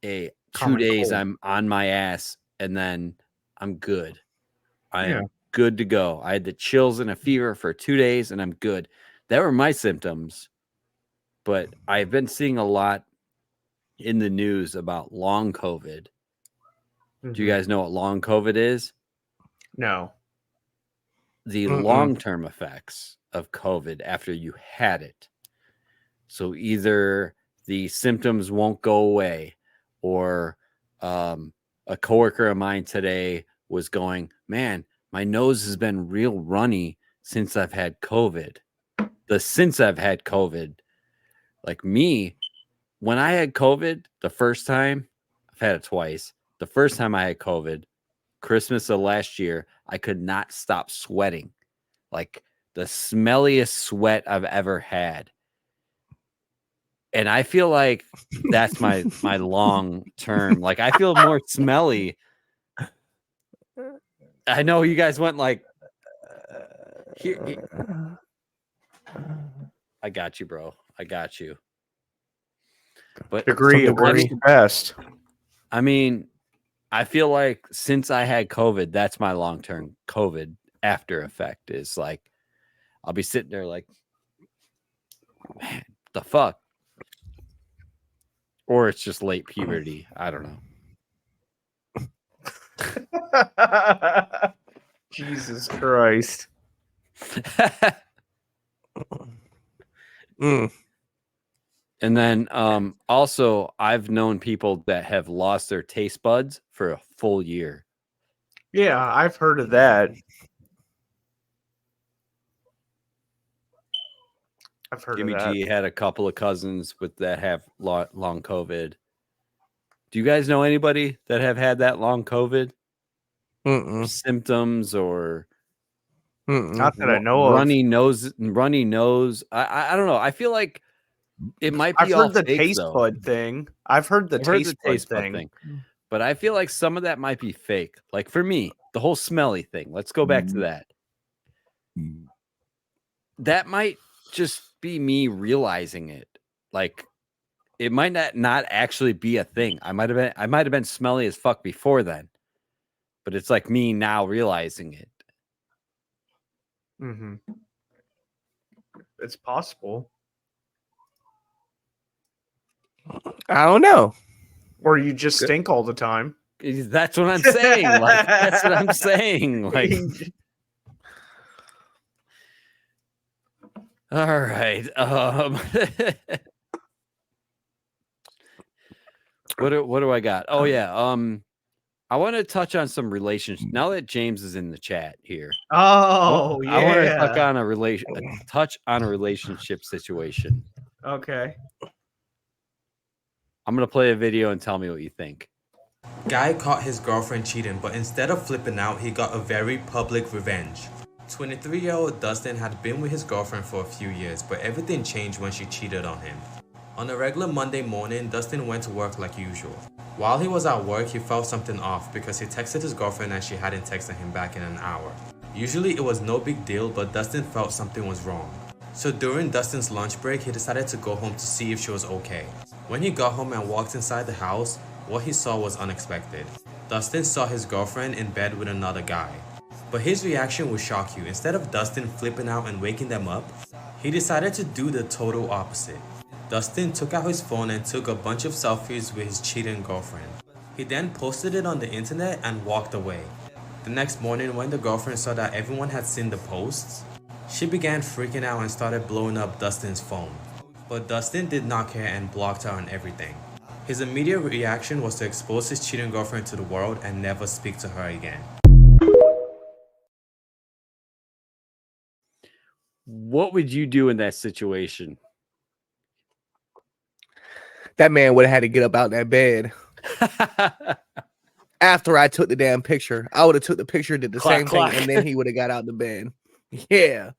B: a 2
N: Common
B: days
N: cold.
B: I'm on my ass and then I'm good. I
N: Yeah.
B: am good to go. I had the chills and a fever for 2 days and I'm good. That were my symptoms. But I've been seeing a lot in the news about long COVID. Do you guys know what long COVID is?
N: No.
B: The
C: Mm-mm.
B: long-term effects of COVID after you had it. So either the symptoms won't go away, or a coworker of mine today was going, man, my nose has been real runny since I've had COVID. Since I've had COVID, like me, when I had COVID the first time, I've had it twice. The first time I had COVID, Christmas of last year, I could not stop sweating. Like the smelliest sweat I've ever had. And I feel like that's my long term. Like I feel more smelly. I know you guys went like here. I got you, bro. I got you. But
N: Degree it works the best.
B: I mean, I feel like since I had COVID, that's my long-term COVID after effect is like, I'll be sitting there like, man, the fuck? Or it's just late puberty. I don't know.
N: Jesus Christ.
B: And then also I've known people that have lost their taste buds for a full year.
N: Yeah, I've heard of that. I've heard
B: Jimmy
N: of that.
B: G had a couple of cousins that have long COVID. Do you guys know anybody that have had that long COVID?
C: Mm-mm.
B: Symptoms or
N: Not that I know of.
B: runny nose. I don't know. I feel like it might be
N: I've
B: all
N: heard the
B: fake,
N: taste
B: though.
N: bud thing. I've heard the taste bud thing.
B: But I feel like some of that might be fake. Like for me, the whole smelly thing. Let's go back to that. That might just be me realizing it. Like it might not actually be a thing. I might have been smelly as fuck before then. But it's like me now realizing it.
N: Mm-hmm. It's possible.
C: I don't know.
N: Or you just stink all the time.
B: That's what I'm saying. Like that's what I'm saying. Like all right. What do I got? Oh yeah. I want to touch on some relationships. Now that James is in the chat here.
N: Oh, yeah.
B: I want to touch on a relationship situation.
N: Okay.
B: I'm going to play a video and tell me what you think.
S: Guy caught his girlfriend cheating, but instead of flipping out, he got a very public revenge. 23-year-old Dustin had been with his girlfriend for a few years, but everything changed when she cheated on him. On a regular Monday morning, Dustin went to work like usual. While he was at work, he felt something off because he texted his girlfriend and she hadn't texted him back in an hour. Usually it was no big deal, but Dustin felt something was wrong. So during Dustin's lunch break, he decided to go home to see if she was okay. When he got home and walked inside the house, what he saw was unexpected. Dustin saw his girlfriend in bed with another guy. But his reaction will shock you. Instead of Dustin flipping out and waking them up, he decided to do the total opposite. Dustin took out his phone and took a bunch of selfies with his cheating girlfriend. He then posted it on the internet and walked away. The next morning, when the girlfriend saw that everyone had seen the posts, she began freaking out and started blowing up Dustin's phone. But Dustin did not care and blocked her on everything. His immediate reaction was to expose his cheating girlfriend to the world and never speak to her again.
B: What would you do in that situation?
C: That man would have had to get up out that bed. After I took the damn picture, I would have took the picture, did the same thing, and then he would have got out the bed. Yeah.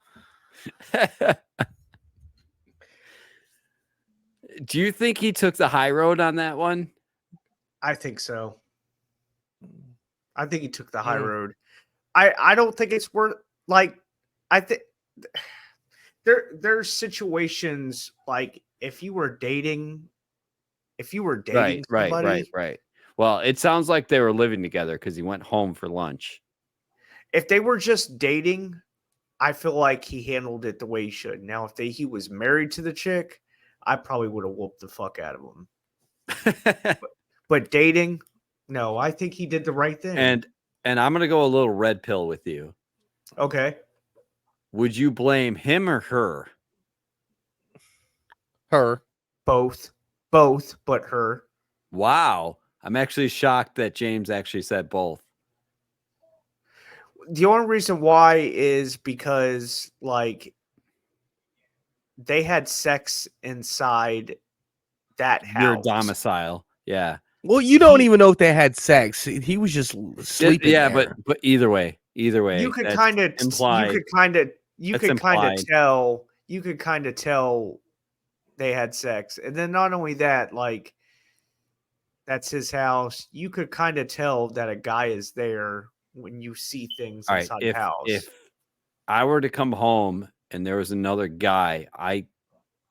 B: Do you think he took the high road on that one?
N: I think so. I think he took the high road. I don't think it's worth, like, I think there's situations like if you were dating somebody,
B: Right. Well, it sounds like they were living together because he went home for lunch.
N: If they were just dating, I feel like he handled it the way he should. Now, if he was married to the chick, I probably would have whooped the fuck out of him. but dating, no, I think he did the right thing.
B: And I'm gonna go a little red pill with you.
N: Okay.
B: Would you blame him or her?
C: Her.
N: Both, but her.
B: Wow. I'm actually shocked that James actually said both.
N: The only reason why is because, like, they had sex inside that house.
B: Your domicile. Yeah.
C: Well, you don't even know if they had sex. He was just sleeping.
B: Yeah,
C: there.
B: but either way,
N: you could kind of tell they had sex. And then not only that, like, that's his house. You could kind of tell that a guy is there when you see things inside the house.
B: If I were to come home and there was another guy,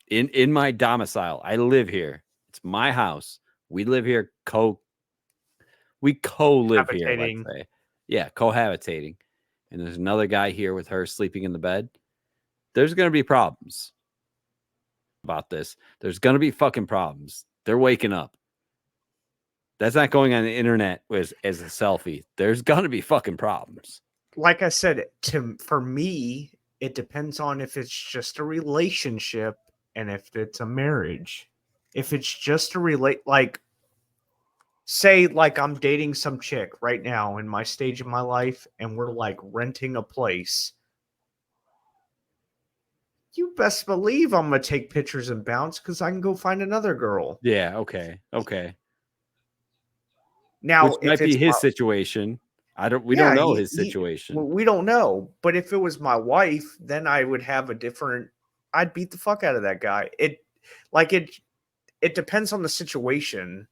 B: in my domicile, I live here. It's my house. We live here we co-live here, let's say. Yeah, cohabitating. And there's another guy here with her sleeping in the bed. There's going to be problems about this. There's going to be fucking problems. They're waking up. That's not going on the internet as a selfie. There's going to be fucking problems.
N: Like I said, for me, it depends on if it's just a relationship and if it's a marriage. If it's just like, say, like I'm dating some chick right now in my stage of my life and we're like renting a place. You best believe I'm going to take pictures and bounce because I can go find another girl.
B: Yeah, okay.
N: Now,
B: which might be his situation. We don't know his situation.
N: We don't know. But if it was my wife, then I would have I'd beat the fuck out of that guy. It depends on the situation.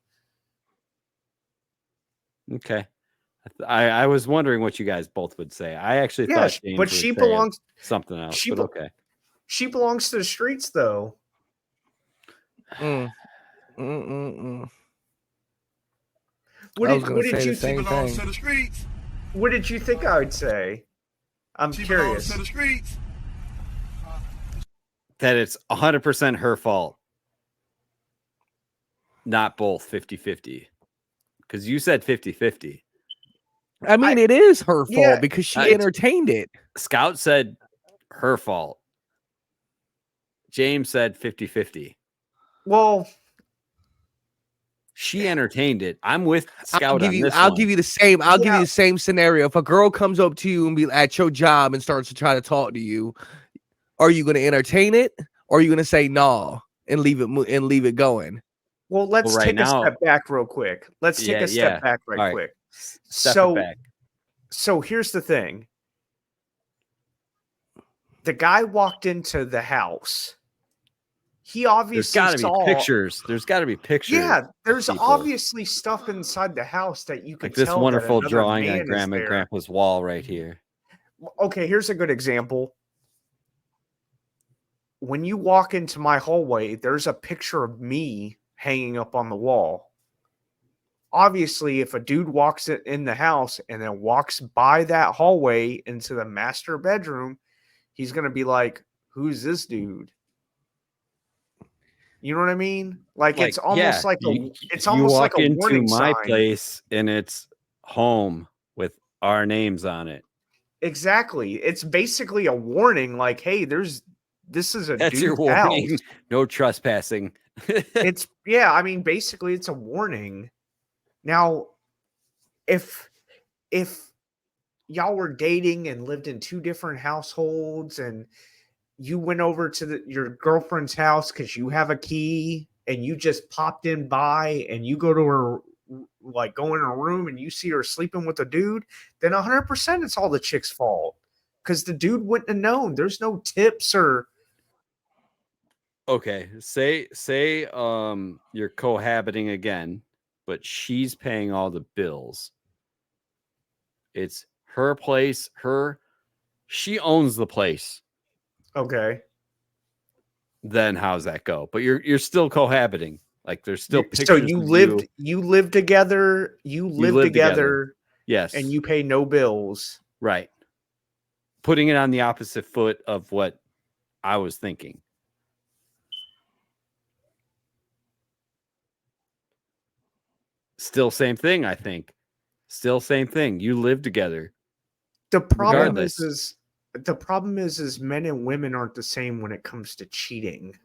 B: Okay. I was wondering what you guys both would say. I actually thought James
N: but she belongs
B: something else. But okay.
N: She belongs to the streets, though.
C: What
N: did you think? What did you think I would say? I'm curious.
H: To the streets.
B: That it's 100% her fault. Not both 50-50. Because you said 50-50.
C: I mean, it is her fault because she entertained it.
B: Scout said her fault. James said 50-50.
N: Well,
B: she entertained it. I'm with Scout.
C: I'll give you the same. I'll give you the same scenario. If a girl comes up to you and be at your job and starts to try to talk to you, are you going to entertain it, or are you going to say nah and leave it going?
N: Well, let's take a step back real quick. Let's take a step back quick. So here's the thing. The guy walked into the house. He obviously
B: There's got to be pictures.
N: Yeah, there's obviously stuff inside the house that you could
B: like this
N: tell
B: wonderful
N: that
B: drawing on
N: man
B: Grandma and Grandpa's wall right here.
N: Okay, here's a good example. When you walk into my hallway, there's a picture of me hanging up on the wall. Obviously, if a dude walks in the house and then walks by that hallway into the master bedroom, he's going to be like, who's this dude? You know what I mean? Like it's almost like
B: you walk
N: a
B: into
N: warning
B: my
N: sign.
B: place and it's home with our names on it.
N: Exactly. It's basically a warning like, hey, this is a
B: That's your
N: dude's
B: warning.
N: house.
B: No trespassing.
N: I mean, basically it's a warning. Now, if y'all were dating and lived in two different households and you went over to your girlfriend's house because you have a key and you just popped in by and you go to her, like go in her room and you see her sleeping with a dude, then 100% it's all the chick's fault because the dude wouldn't have known. There's no tips or.
B: Okay, say you're cohabiting again, but she's paying all the bills. It's her place, she owns the place.
N: Okay.
B: Then how's that go? But you're still cohabiting. Like there's still pictures.
N: So you live together. You live together.
B: Yes.
N: And you pay no bills.
B: Right. Putting it on the opposite foot of what I was thinking. Still same thing, I think. Still same thing. You live together.
N: The problem is men and women aren't the same when it comes to cheating.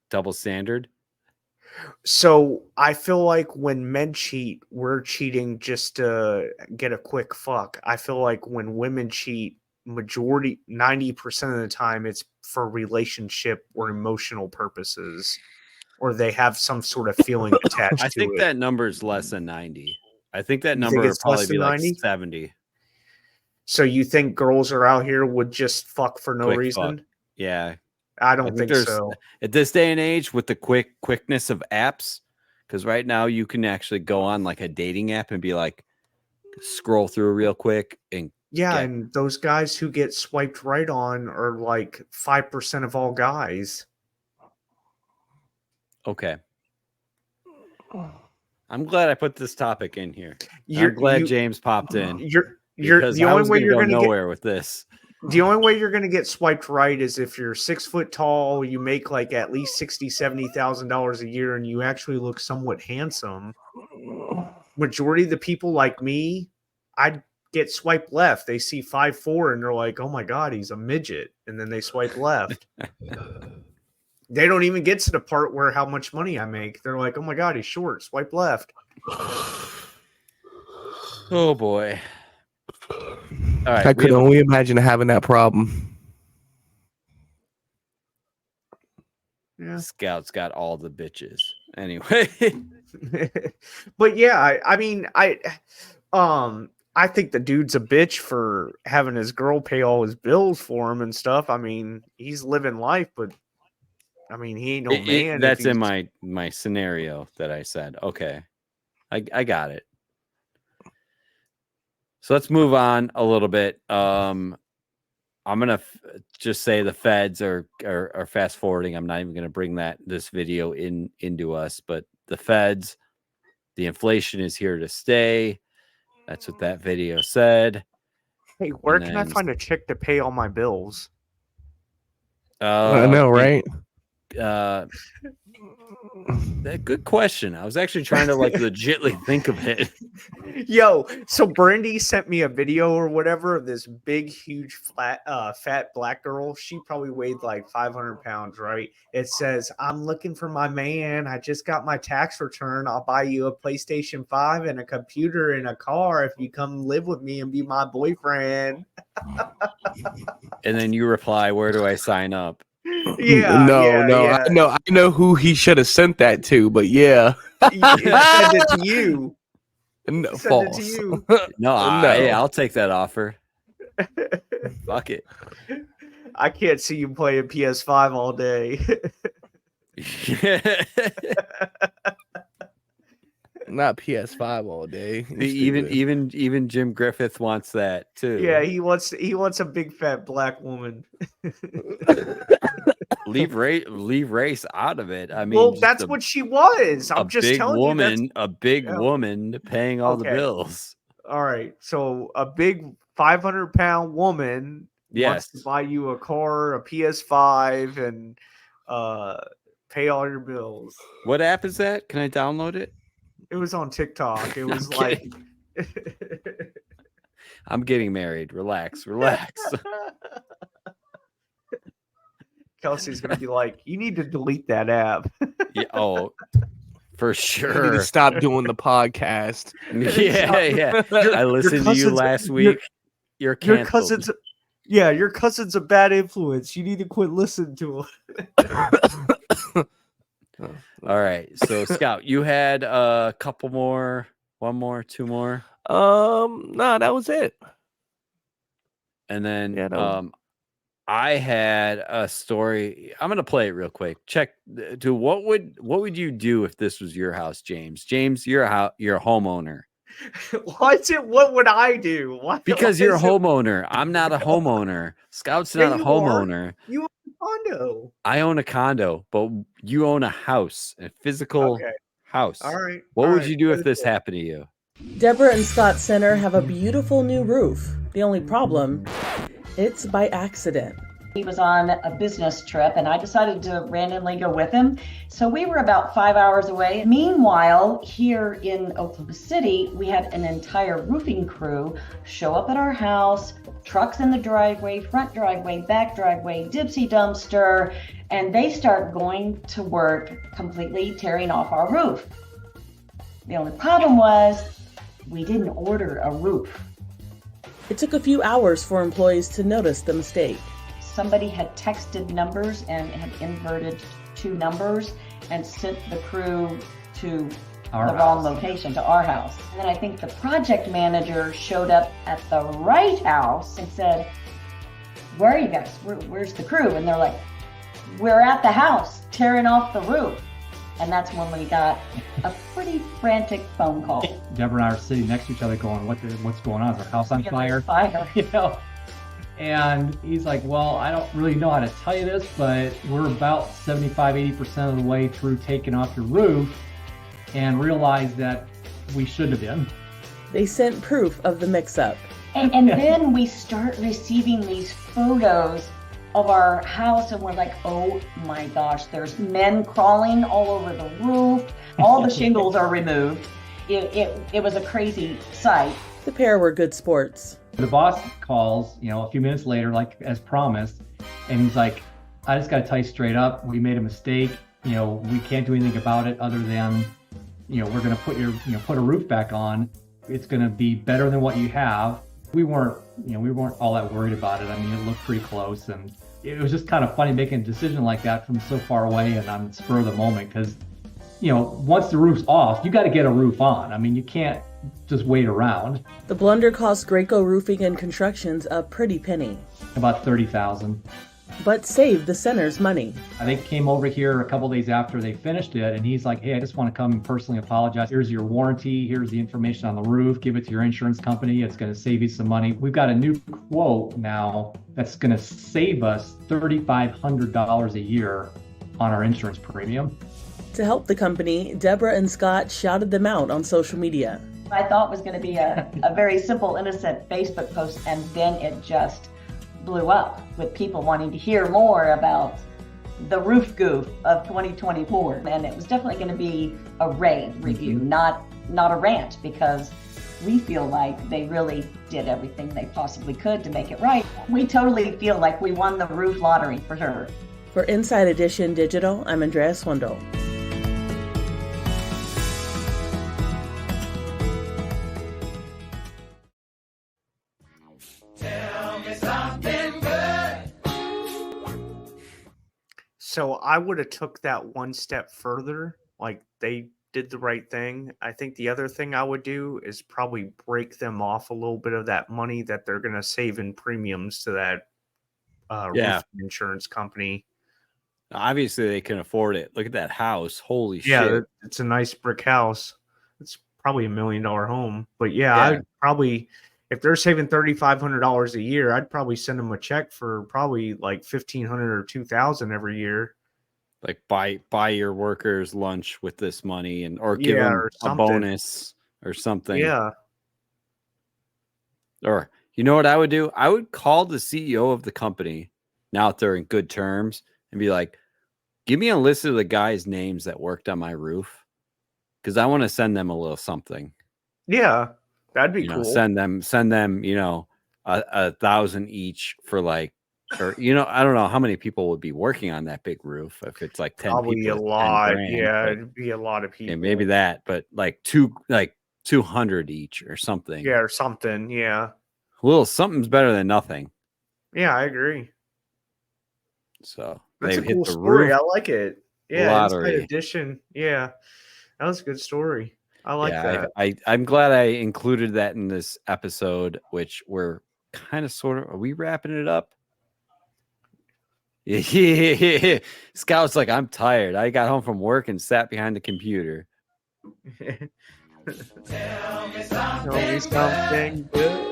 B: Double standard.
N: So I feel like when men cheat, we're cheating just to get a quick fuck. I feel like when women cheat, 90% of the time, it's for relationship or emotional purposes, or they have some sort of feeling attached to it.
B: I think that number is less than 90. I think that
N: You
B: number
N: think
B: would
N: it's
B: probably
N: less
B: be
N: than
B: like
N: 90?
B: 70.
N: So you think girls are out here would just fuck for no
B: Quick
N: reason?
B: fuck. Yeah.
N: I don't think so.
B: At this day and age, with the quickness of apps, because right now you can actually go on like a dating app and be like, scroll through real quick and
N: and those guys who get swiped right on are like 5% of all guys.
B: Okay. I'm glad I put this topic in here. I'm glad James popped in.
N: You're the only way you're going to get
B: nowhere with this.
N: The only way you're going to get swiped right is if you're 6 foot tall, you make like at least $60,000-$70,000 a year, and you actually look somewhat handsome. Majority of the people like me, I'd get swiped left. They see 5'4" and they're like, "Oh my god, he's a midget," and then they swipe left. They don't even get to the part where how much money I make. They're like, "Oh my god, he's short." Swipe left.
B: Oh boy. All right,
C: I could only imagine having that problem.
N: Yeah.
B: Scout's got all the bitches. Anyway.
N: But yeah, I mean, I think the dude's a bitch for having his girl pay all his bills for him and stuff. I mean, he's living life, but I mean, he ain't no man.
B: That's in my scenario that I said. Okay. I got it. So let's move on a little bit. I'm gonna just say the feds are fast forwarding. I'm not even gonna bring this video into us, but the feds, the inflation is here to stay. That's what that video said.
N: Hey, where can I find a chick to pay all my bills?
C: I know, right?
B: Good question. I was actually trying to like legitly think of it.
N: Yo, so Brandy sent me a video or whatever of this big, huge, fat black girl. She probably weighed like 500 pounds, right? It says, "I'm looking for my man. I just got my tax return. I'll buy you a PlayStation 5 and a computer and a car if you come live with me and be my boyfriend."
B: And then you reply, "Where do I sign up?"
N: Yeah,
C: I know who he should have sent that to, but yeah,
N: send it to you.
C: No,
N: Send
C: false.
N: it to you.
B: No, I'll take that offer. Fuck it.
N: I can't see you playing PS5 all day.
C: Not PS5 all day. You
B: Even Jim Griffith wants that too.
N: Yeah, he wants a big fat black woman.
B: leave race out of it. I mean,
N: Well,
B: just
N: that's what she was. I'm just telling you that's
B: a big woman paying all the bills.
N: All right, so a big 500-pound woman wants to buy you a car, a PS5, and pay all your bills.
B: What app is that? Can I download it?
N: It was on TikTok. It was like
B: I'm getting married. Relax.
N: Kelsey's gonna be like, you need to delete that app.
B: Yeah, for sure.
C: You need to stop doing the podcast.
B: Yeah. I listened to you last week. You're canceled.
N: Your cousin's a bad influence. You need to quit listening to him.
B: All right. So Scout, you had a couple more, one more, two more.
C: No, that was it.
B: And then I had a story. I'm gonna play it real quick. Check. What would you do if this was your house, James? James, you're a homeowner.
N: What would I do?
B: Because you're a homeowner. I'm not a homeowner. Scout's not a homeowner.
N: You own a condo.
B: I own a condo, but you own a house, a physical house.
N: All right.
B: What would you do if this happened to you?
D: Deborah and Scott Center have a beautiful new roof. The only problem, it's by accident.
T: He was on a business trip and I decided to randomly go with him. So we were about 5 hours away. Meanwhile, here in Oklahoma City, we had an entire roofing crew show up at our house, trucks in the driveway, front driveway, back driveway, Dipsy dumpster, and they start going to work completely tearing off our roof. The only problem was we didn't order a roof.
D: It took a few hours for employees to notice the mistake.
T: Somebody had texted numbers and had inverted 2 numbers and sent the crew to the wrong location, to our house. And then I think the project manager showed up at the right house and said, "Where are you guys? Where's the crew?" And they're like, "We're at the house tearing off the roof." And that's when we got a pretty frantic phone call.
V: Deborah and I are sitting next to each other going, what's going on? Is our house on fire?
T: You know?
V: And he's like, well, I don't really know how to tell you this, but we're about 75, 80% of the way through taking off your roof and realized that we should have been.
D: They sent proof of the mix-up.
T: And then we start receiving these photos of our house and we're like, oh my gosh, there's men crawling all over the roof. All the shingles are removed. It was a crazy sight.
D: The pair were good sports.
V: The boss calls, a few minutes later, like as promised, and he's like, I just got to tell you straight up, we made a mistake. We can't do anything about it other than, we're going to put a roof back on. It's going to be better than what you have. We weren't all that worried about it. I mean, it looked pretty close, and it was just kind of funny making a decision like that from so far away and on the spur of the moment because, once the roof's off, you got to get a roof on. I mean, you can't just wait around.
D: The blunder cost Graco Roofing and Constructions a pretty penny.
V: About $30,000.
D: But saved the center's money.
V: They came over here a couple days after they finished it, and he's like, hey, I just want to come and personally apologize. Here's your warranty. Here's the information on the roof. Give it to your insurance company. It's going to save you some money. We've got a new quote now that's going to save us $3,500 a year on our insurance premium.
D: To help the company, Deborah and Scott shouted them out on social media.
T: I thought it was going to be a very simple, innocent Facebook post, and then it just blew up with people wanting to hear more about the roof goof of 2024. And it was definitely going to be a rave review, not a rant, because we feel like they really did everything they possibly could to make it right. We totally feel like we won the roof lottery for sure.
D: For Inside Edition Digital, I'm Andrea Swindle.
N: So I would have took that one step further. Like, they did the right thing. I think the other thing I would do is probably break them off a little bit of that money that they're going to save in premiums to that roof insurance company.
B: Obviously, they can afford it. Look at that house. Holy shit.
N: Yeah, it's a nice brick house. it's probably $1 million home. But yeah,
B: Yeah.
N: I'd probably, if they're saving $3,500 a year, I'd probably send them a check for probably like $1,500 or $2,000 every year.
B: Like buy your workers lunch with this money, or give
N: Yeah,
B: them
N: or
B: a
N: something.
B: bonus or something.
N: Yeah.
B: Or you know what I would do? I would call the CEO of the company now that they're in good terms and be like, give me a list of the guys' names that worked on my roof, because I want to send them a little something.
N: Yeah, that'd be
B: You know,
N: cool.
B: send them, $1,000 each for like, or I don't know how many people would be working on that big roof. If it's like 10
N: Probably
B: people,
N: a
B: it's
N: lot.
B: 10 grand.
N: Yeah,
B: But,
N: it'd be a lot of people.
B: maybe that, but like 200 each or something.
N: Yeah, or something. Yeah.
B: A little something's better than nothing.
N: Yeah, I agree.
B: So
N: That's a
B: they've hit
N: cool
B: the
N: story.
B: roof
N: I like it. Yeah,
B: lottery.
N: Inside Edition. Yeah, that was a good story. I like that.
B: I'm glad I included that in this episode, which we're kind of are we wrapping it up? Yeah. Scout's like, I'm tired. I got home from work and sat behind the computer.
N: Tell me something good.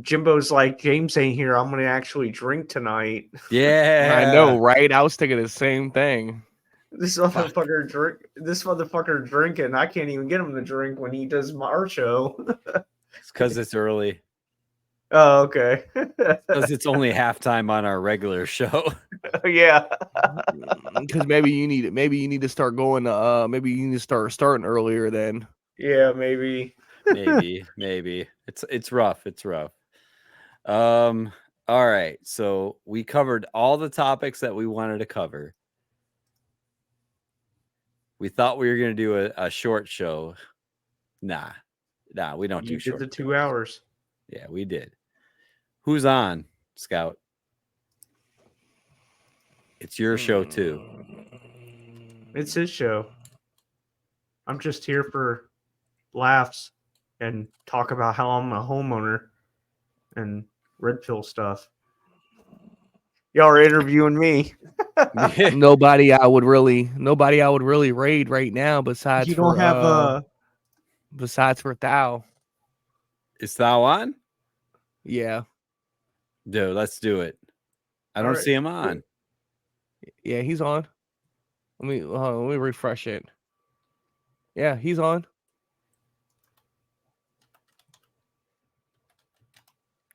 N: Jimbo's like, James ain't here. I'm gonna actually drink tonight.
B: Yeah,
C: I know, right? I was thinking the same thing.
N: This motherfucker drinking. I can't even get him to drink when he does our show.
B: It's because it's early.
N: Oh, okay.
B: Because it's only halftime on our regular show.
N: Yeah.
C: Because maybe you need to start going. Maybe you need to start starting earlier then.
N: Yeah, maybe.
B: maybe. It's rough. It's rough. All right. So we covered all the topics that we wanted to cover. We thought we were going to do a short show. Nah, we don't do short.
N: You did the 2 hours.
B: Yeah, we did. Who's on, Scout? It's your show too.
N: It's his show. I'm just here for laughs and talk about how I'm a homeowner and red pill stuff. Y'all are interviewing me.
C: Nobody I would really raid right now besides
N: You don't have
C: besides for Thou.
B: Is Thou on?
C: Yeah.
B: Dude, let's do it. I don't see him on.
C: Yeah, he's on. Let me refresh it. Yeah, he's on.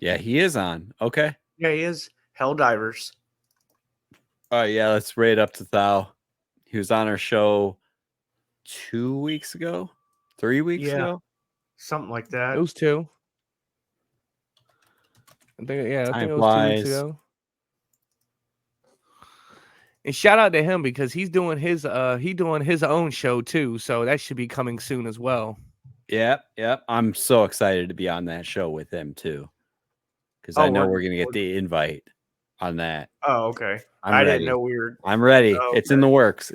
B: Yeah, he is on. Okay.
N: Yeah, he is. Helldivers.
B: All right, yeah, let's raid up to Thou. He was on our show 2 weeks ago, 3 weeks ago,
N: something like that.
C: It was 2. I think it was 2 weeks ago. And shout out to him because he's doing his own show too, so that should be coming soon as well.
B: Yep. I'm so excited to be on that show with him too, because I know we're gonna get the invite on that.
N: Oh, okay.
B: I
N: didn't know we were.
B: I'm ready.
N: Oh,
B: It's in the works.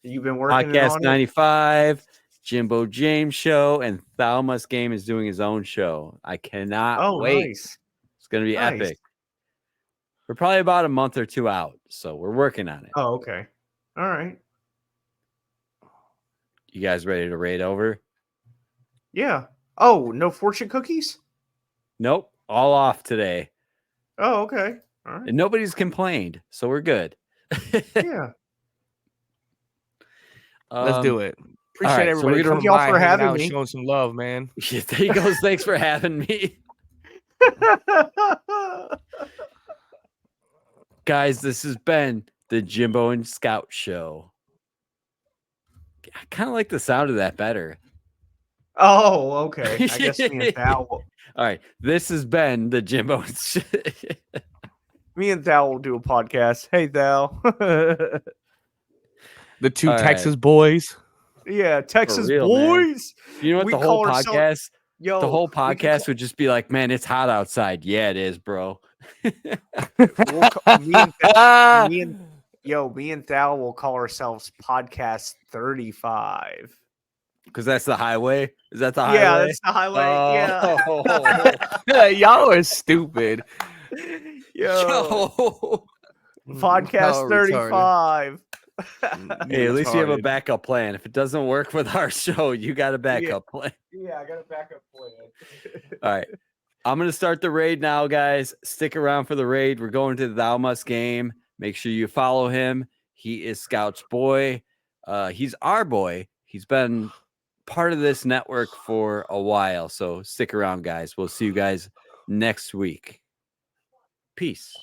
N: You've been working
B: Podcast
N: on
B: 95, Jimbo James show, and Thalmus Game is doing his own show. I cannot wait.
N: Nice.
B: It's gonna be epic. We're probably about a month or 2 out, so we're working on it.
N: Oh, okay. All right.
B: You guys ready to raid over?
N: Yeah. Oh, no fortune cookies?
B: Nope. All off today.
N: Oh, okay. All right.
B: And nobody's complained, so we're good.
N: Yeah.
C: Let's do it. Appreciate
B: right,
C: everybody
B: so
C: coming
N: y'all
C: by,
N: for
C: hanging
N: having
C: out,
N: me.
C: showing some love, man.
B: Yeah, there he goes. Thanks for having me. Guys, this has been the Jimbo and Scout show. I kind of like the sound of that better.
N: Oh, okay. I guess me and Thal will,
B: All right. This has been the Jimbo and
N: me and Thal will do a podcast. Hey, Thal.
C: The two
B: All right.
C: Texas boys.
N: Yeah, Texas
B: real, man.
N: boys.
B: You know what
N: We
B: the whole
N: call
B: podcast?
N: Yo,
B: the whole
N: we can
B: podcast would just be like, man, it's hot outside. Yeah, it is, bro.
N: me and Thal will call ourselves Podcast 35.
B: Because that's the highway. Is that the highway?
N: Yeah, that's the highway.
B: Yeah.
C: Y'all are stupid.
N: Yo. Podcast 35.
B: Hey, at least you have a backup plan. If it doesn't work with our show, you got a backup plan.
N: Yeah, I got a backup plan.
B: All right. I'm going to start the raid now, guys. Stick around for the raid. We're going to the Thou Must game. Make sure you follow him. He is Scout's boy. He's our boy. He's been part of this network for a while. So stick around, guys. We'll see you guys next week. Peace.